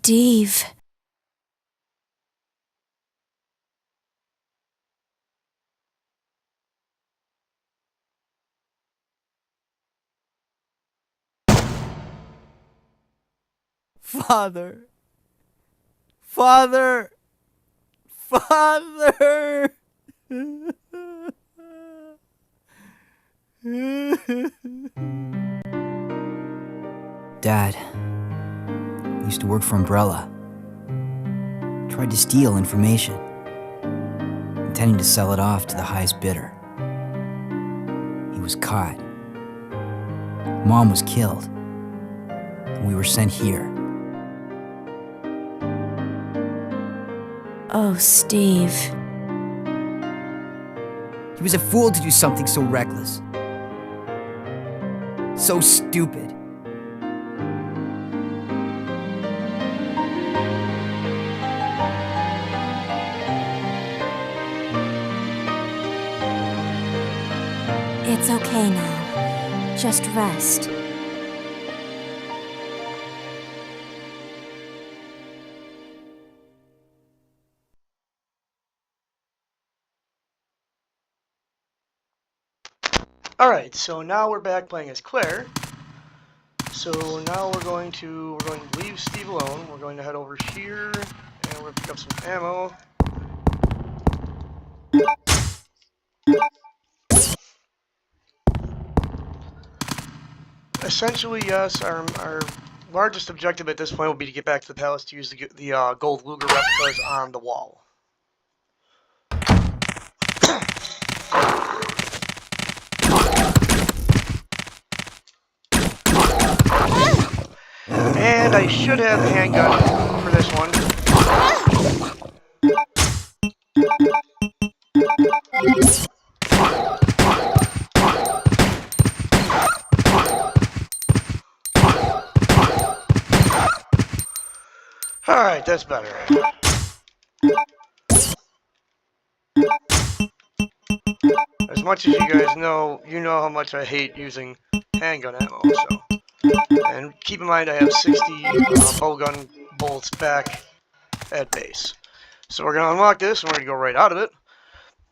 E: Steve.
F: Father. Father. Father. Dad used to work for Umbrella. Tried to steal information, intending to sell it off to the highest bidder. He was caught. Mom was killed, and we were sent here.
E: Oh, Steve.
F: He was a fool to do something so reckless. So stupid.
E: It's okay now. Just rest.
A: Alright, so now we're back playing as Claire. So now we're going to leave Steve alone. We're going to head over here and we're going to pick up some ammo. Essentially, yes, our largest objective at this point will be to get back to the palace to use the gold Luger replicas on the wall. And I should have a handgun for this one. Alright, that's better. As much as you guys know, you know how much I hate using handgun ammo, so. And keep in mind I have 60 bowgun bullets back at base. So we're going to unlock this and we're going to go right out of it.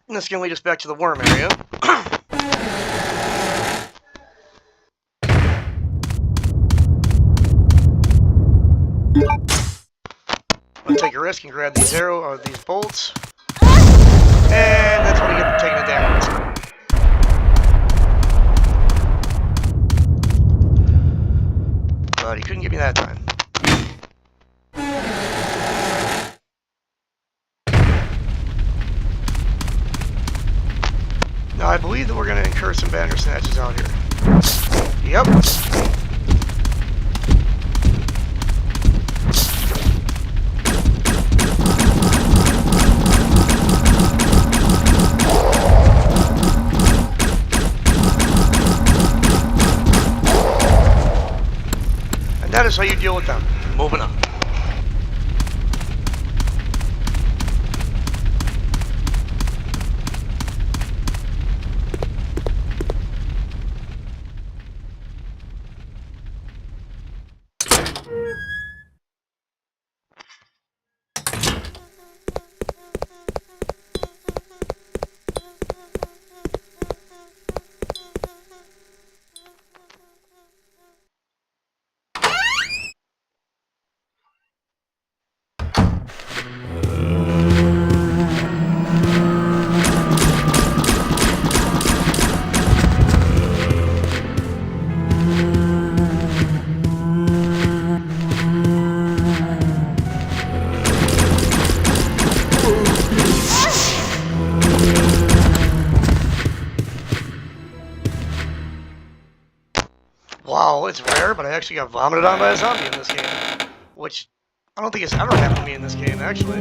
A: And that's going to lead us back to the worm area. I'm going to take a risk and grab these these bolts. And that's when we get taking a damn risk. But he couldn't get me that time. Now I believe that we're going to incur some bandersnatches out here. Yep. That is how you deal with them. Moving on. Wow, it's rare, but I actually got vomited on by a zombie in this game. Which, I don't think it's ever happened to me in this game, actually.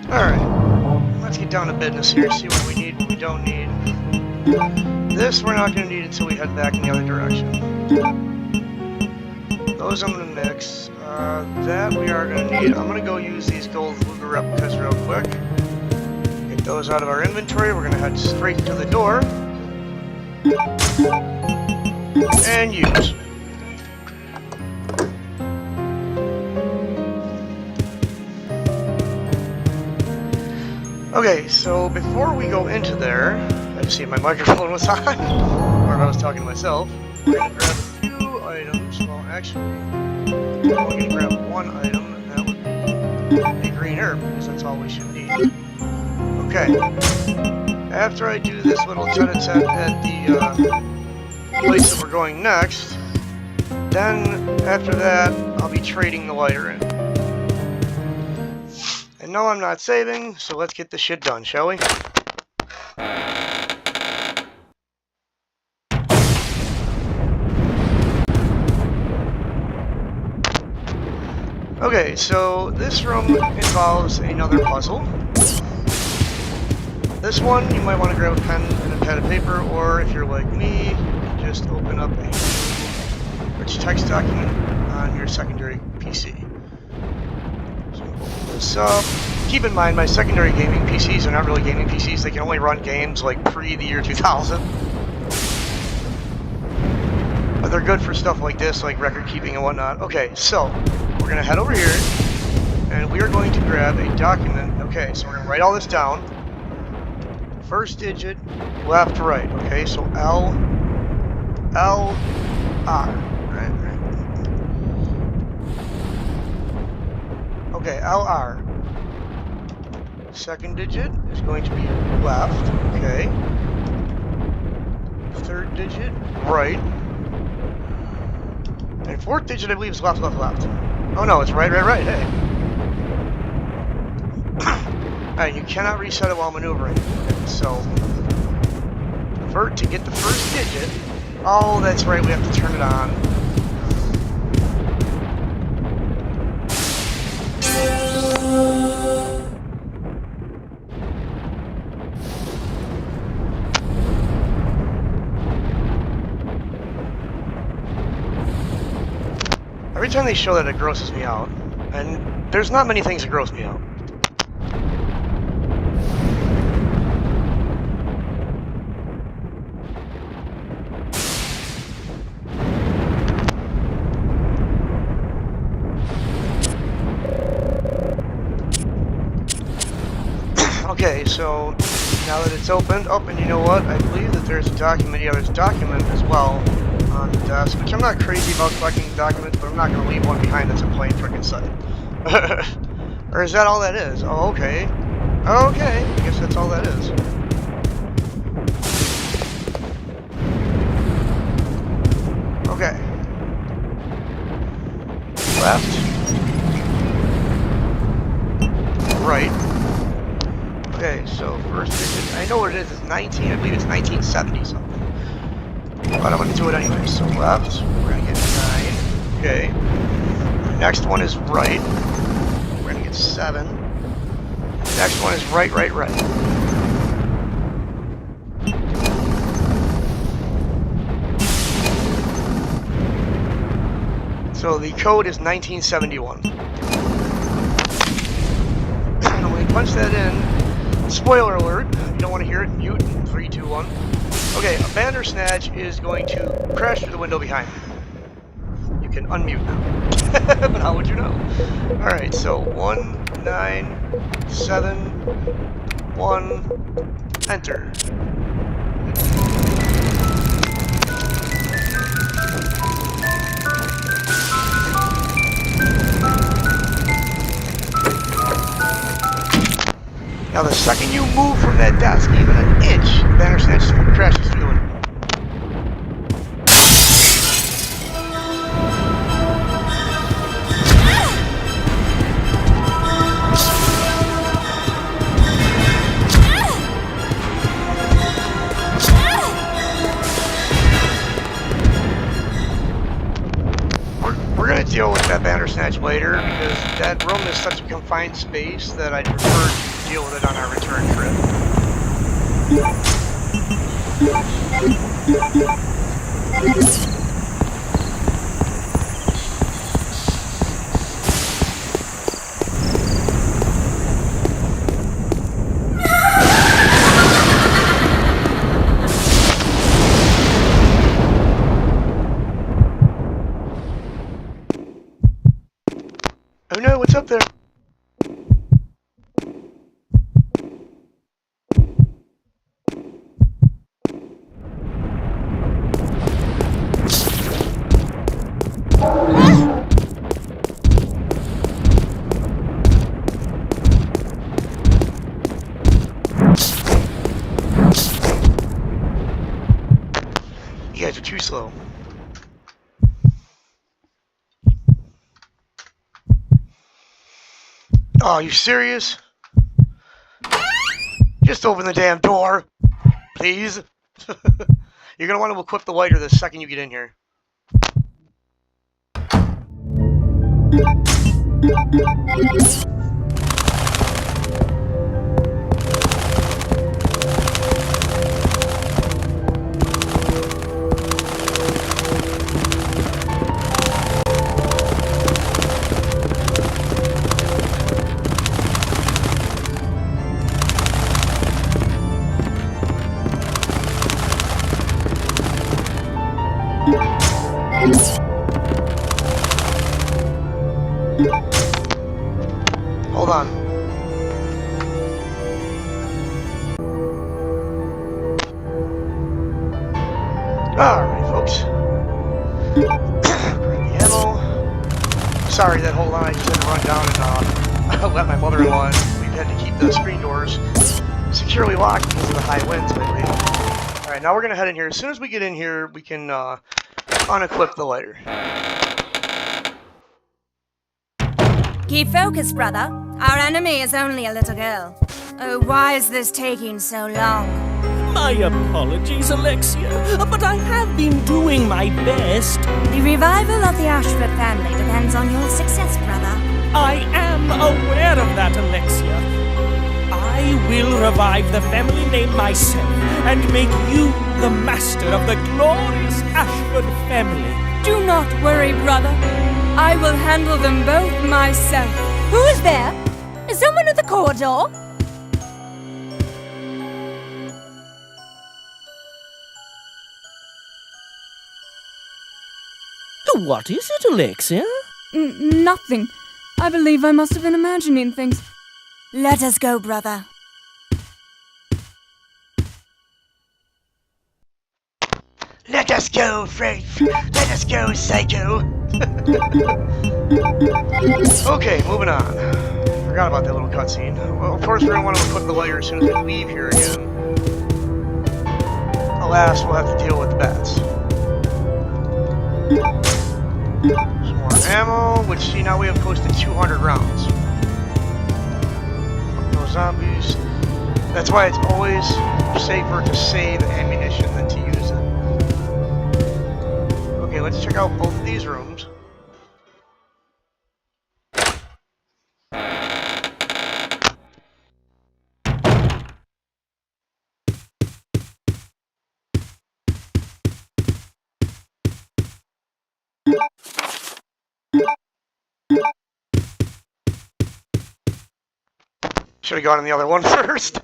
A: Alright, let's get down to business here, see what we need, what we don't need. This we're not going to need until we head back in the other direction. Those I'm going to mix. That we are going to need. I'm going to go use these gold Luger replicas real quick. Get those out of our inventory. We're going to head straight to the door. And use. Okay, so before we go into there, I had to see if my microphone was on, or if I was talking to myself. We're gonna grab a few items. Well, actually, we're gonna grab one item, and that would be a green herb, because that's all we should need. Okay. After I do this little tete-a-tete at the place that we're going next, then after that, I'll be trading the lighter in. And no, I'm not saving, so let's get this shit done, shall we? Okay, so this room involves another puzzle. This one, you might want to grab a pen and a pad of paper, or if you're like me, you can just open up a rich text document on your secondary PC. So open this up. Keep in mind, my secondary gaming PCs are not really gaming PCs. They can only run games like pre the year 2000. But they're good for stuff like this, like record keeping and whatnot. Okay, so we're going to head over here, and we are going to grab a document. Okay, so we're going to write all this down. First digit, left to right. Okay, so L, R. Right. Okay, LR. Second digit is going to be left. Okay. Third digit, right. And fourth digit, I believe, is left. Oh no, it's right. Hey. Alright, you cannot reset it while maneuvering. Okay, so, convert to get the first digit. Oh, that's right, we have to turn it on. Every time they show that, it grosses me out. And there's not many things that gross me out. Okay, so now that it's opened, and you know what? I believe that there's a document. Yeah, there's a document as well on the desk, which I'm not crazy about collecting documents, but I'm not going to leave one behind that's a plain frickin' sight. Or is that all that is? Oh, okay. Okay, I guess that's all that is. Okay. Left. Right. Okay, so first digit, I know what it is, it's 19, I believe it's 1970 something. But I'm going to do it anyway, so left, we're going to get 9, okay. The next one is right, we're going to get 7. The next one is right. So the code is 1971. And when we punch that in, spoiler alert, if you don't want to hear it, mute in 3, 2, 1. Okay, a Bandersnatch is going to crash through the window behind me. You can unmute now. But how would you know? Alright, so 1971, enter. Now the second you move from that desk, even an inch, the Bandersnatch crashes through the window. We're going to deal with that Bandersnatch later, because that room is such a confined space that I'd prefer to deal with it on our return trip. Oh no, what's up there? you're too slow. Oh, you serious? Just open the damn door, please. You're gonna want to equip the lighter the second you get in here. Hold on. Alright, folks. Grab the ammo. Sorry, that whole line just had to run down and let my mother-in-law in. We've had to keep the screen doors securely locked because of the high winds lately. Alright, now we're going to head in here. As soon as we get in here, we can unequip the lighter.
E: Keep focused, brother. Our enemy is only a little girl. Oh, why is this taking so long?
H: My apologies, Alexia, but I have been doing my best.
E: The revival of the Ashford family depends on your success, brother.
H: I am aware of that, Alexia. I will revive the family name myself and make you the master of the glorious Ashford family.
E: Do not worry, brother. I will handle them both myself. Who is there? Is someone at the corridor?
H: What is it, Alexia?
E: Nothing. I believe I must have been imagining things. Let us go, brother.
A: Let us go, Faith. Let us go, Psycho. Okay, moving on. Forgot about that little cutscene. Well, of course, we're going to want to equip the lighter as soon as we leave here again. Alas, we'll have to deal with the bats. Some more ammo, which, see, now we have close to 200 rounds. No zombies. That's why it's always safer to save ammunition than to use it. Okay, let's check out both of these rooms. Should have gone in the other one first.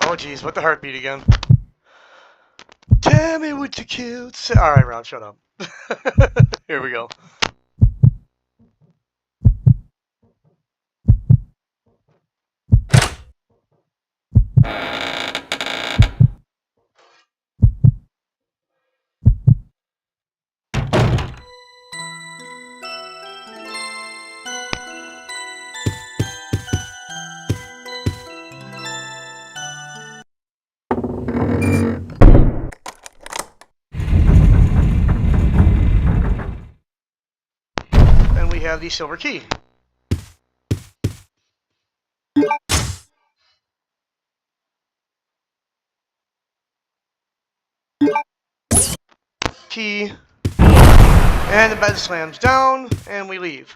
A: Oh geez, what the heartbeat again? Tell me what you killed. Alright, Rob, shut up. Here we go. And we have the silver key. Key, and the bed slams down, and we leave.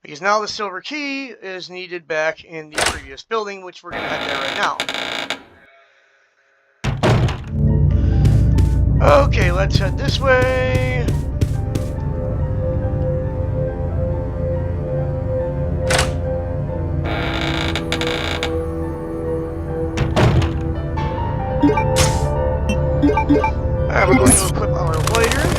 A: Because now the silver key is needed back in the previous building, which we're going to head there right now. Okay, let's head this way. Alright, we're going to equip our lighter. We're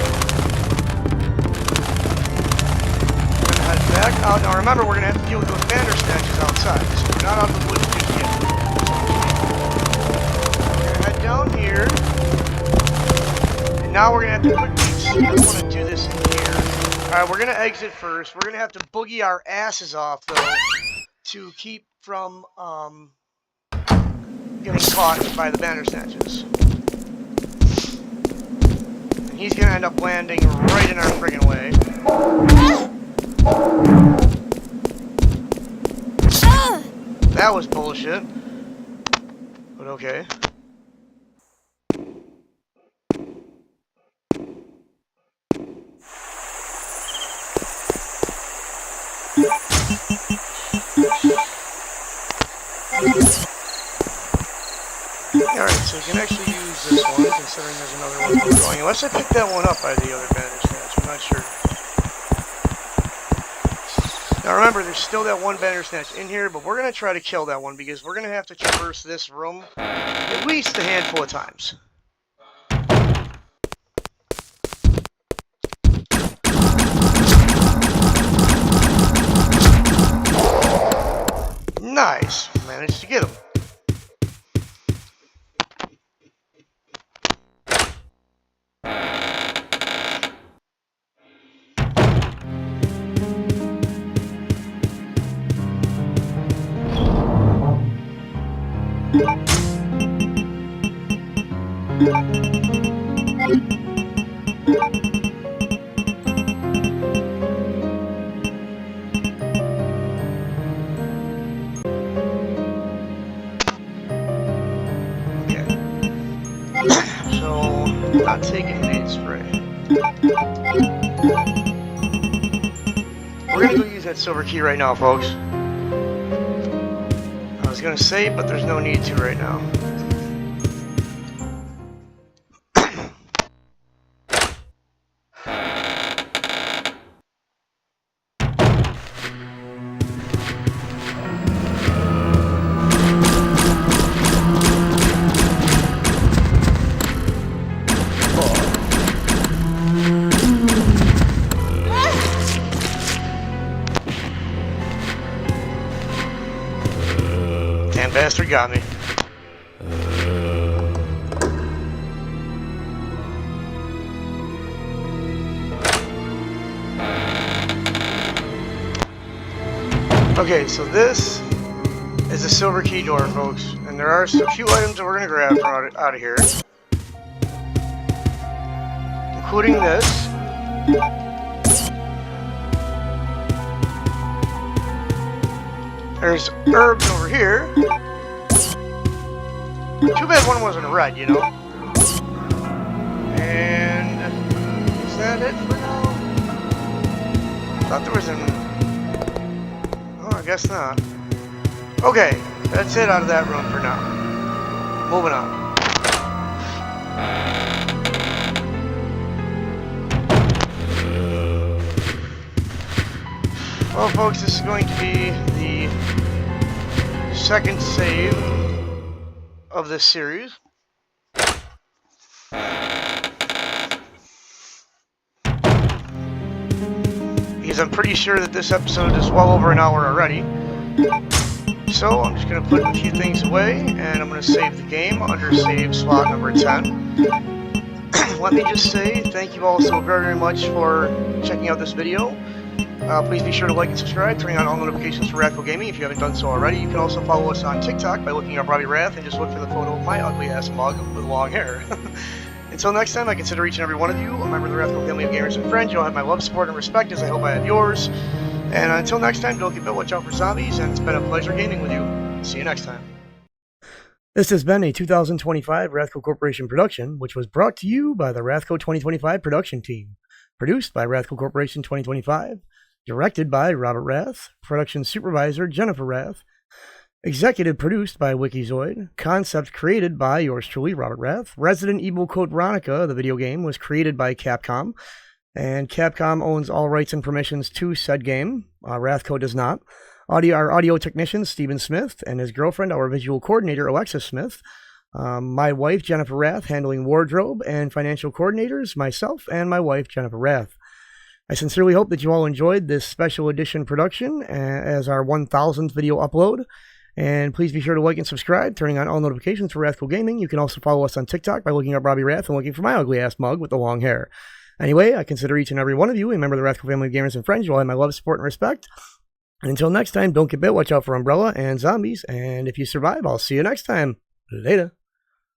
A: going to head back out. Now remember, we're going to have to deal with those bandersnatches outside, so we're not out of the woods just yet. We're going to head down here. And now we're going to have to quickly I want to do this in here. Alright, we're going to exit first. We're going to have to boogie our asses off, though, to keep from getting caught by the Bandersnatches. And he's going to end up landing right in our friggin' way. That was bullshit. But okay. Alright, so you can actually use this one, considering there's another one going. Unless I picked that one up by the other Bandersnatch, I'm not sure. Now remember, there's still that one Bandersnatch in here, but we're going to try to kill that one, because we're going to have to traverse this room at least a handful of times. Nice, managed to get him. Not taking nade spray. We're gonna go use that silver key right now, folks. I was gonna say, but there's no need to right now. Damn bastard got me. Okay, so this is the silver key door, folks, and there are a few items that we're going to grab from out of here, including this. There's herbs over here. Too bad one wasn't red, you know. And is that it for now? Thought there was an... Oh, I guess not. Okay, that's it out of that room for now. Moving on. Well, folks, this is going to be the second save of this series. Because I'm pretty sure that this episode is well over an hour already. So I'm just going to put a few things away, and I'm going to save the game under save slot number 10. Let me just say thank you all so very, very much for checking out this video. Please be sure to like and subscribe, turning on all notifications for RathCo Gaming if you haven't done so already. You can also follow us on TikTok by looking up Robbie Rath and just look for the photo of my ugly ass mug with long hair. Until next time, I consider each and every one of you a member of the RathCo family of gamers and friends. You'll have my love, support, and respect as I hope I have yours. And until next time, don't get built, watch out for zombies, and it's been a pleasure gaming with you. See you next time. This has been a 2025 RathCo Corporation production, which was brought to you by the RathCo 2025 production team. Produced by RathCo Corporation 2025. Directed by Robert Rath. Production supervisor Jennifer Rath. Executive produced by Wikizoid. Concept created by yours truly, Robert Rath. Resident Evil Code Veronica, the video game, was created by Capcom. And Capcom owns all rights and permissions to said game. RathCo does not. Our audio technician, Stephen Smith, and his girlfriend, our visual coordinator, Alexis Smith. My wife, Jennifer Rath, handling wardrobe and financial coordinators, myself, and my wife, Jennifer Rath. I sincerely hope that you all enjoyed this special edition production as our 1000th video upload. And please be sure to like and subscribe, turning on all notifications for RathCo Gaming. You can also follow us on TikTok by looking up Robbie Rath and looking for my ugly ass mug with the long hair. Anyway, I consider each and every one of you a member of the RathCo family of gamers and friends. You all have my love, support, and respect. And until next time, don't get bit, watch out for Umbrella and zombies, and if you survive, I'll see you next time. Later.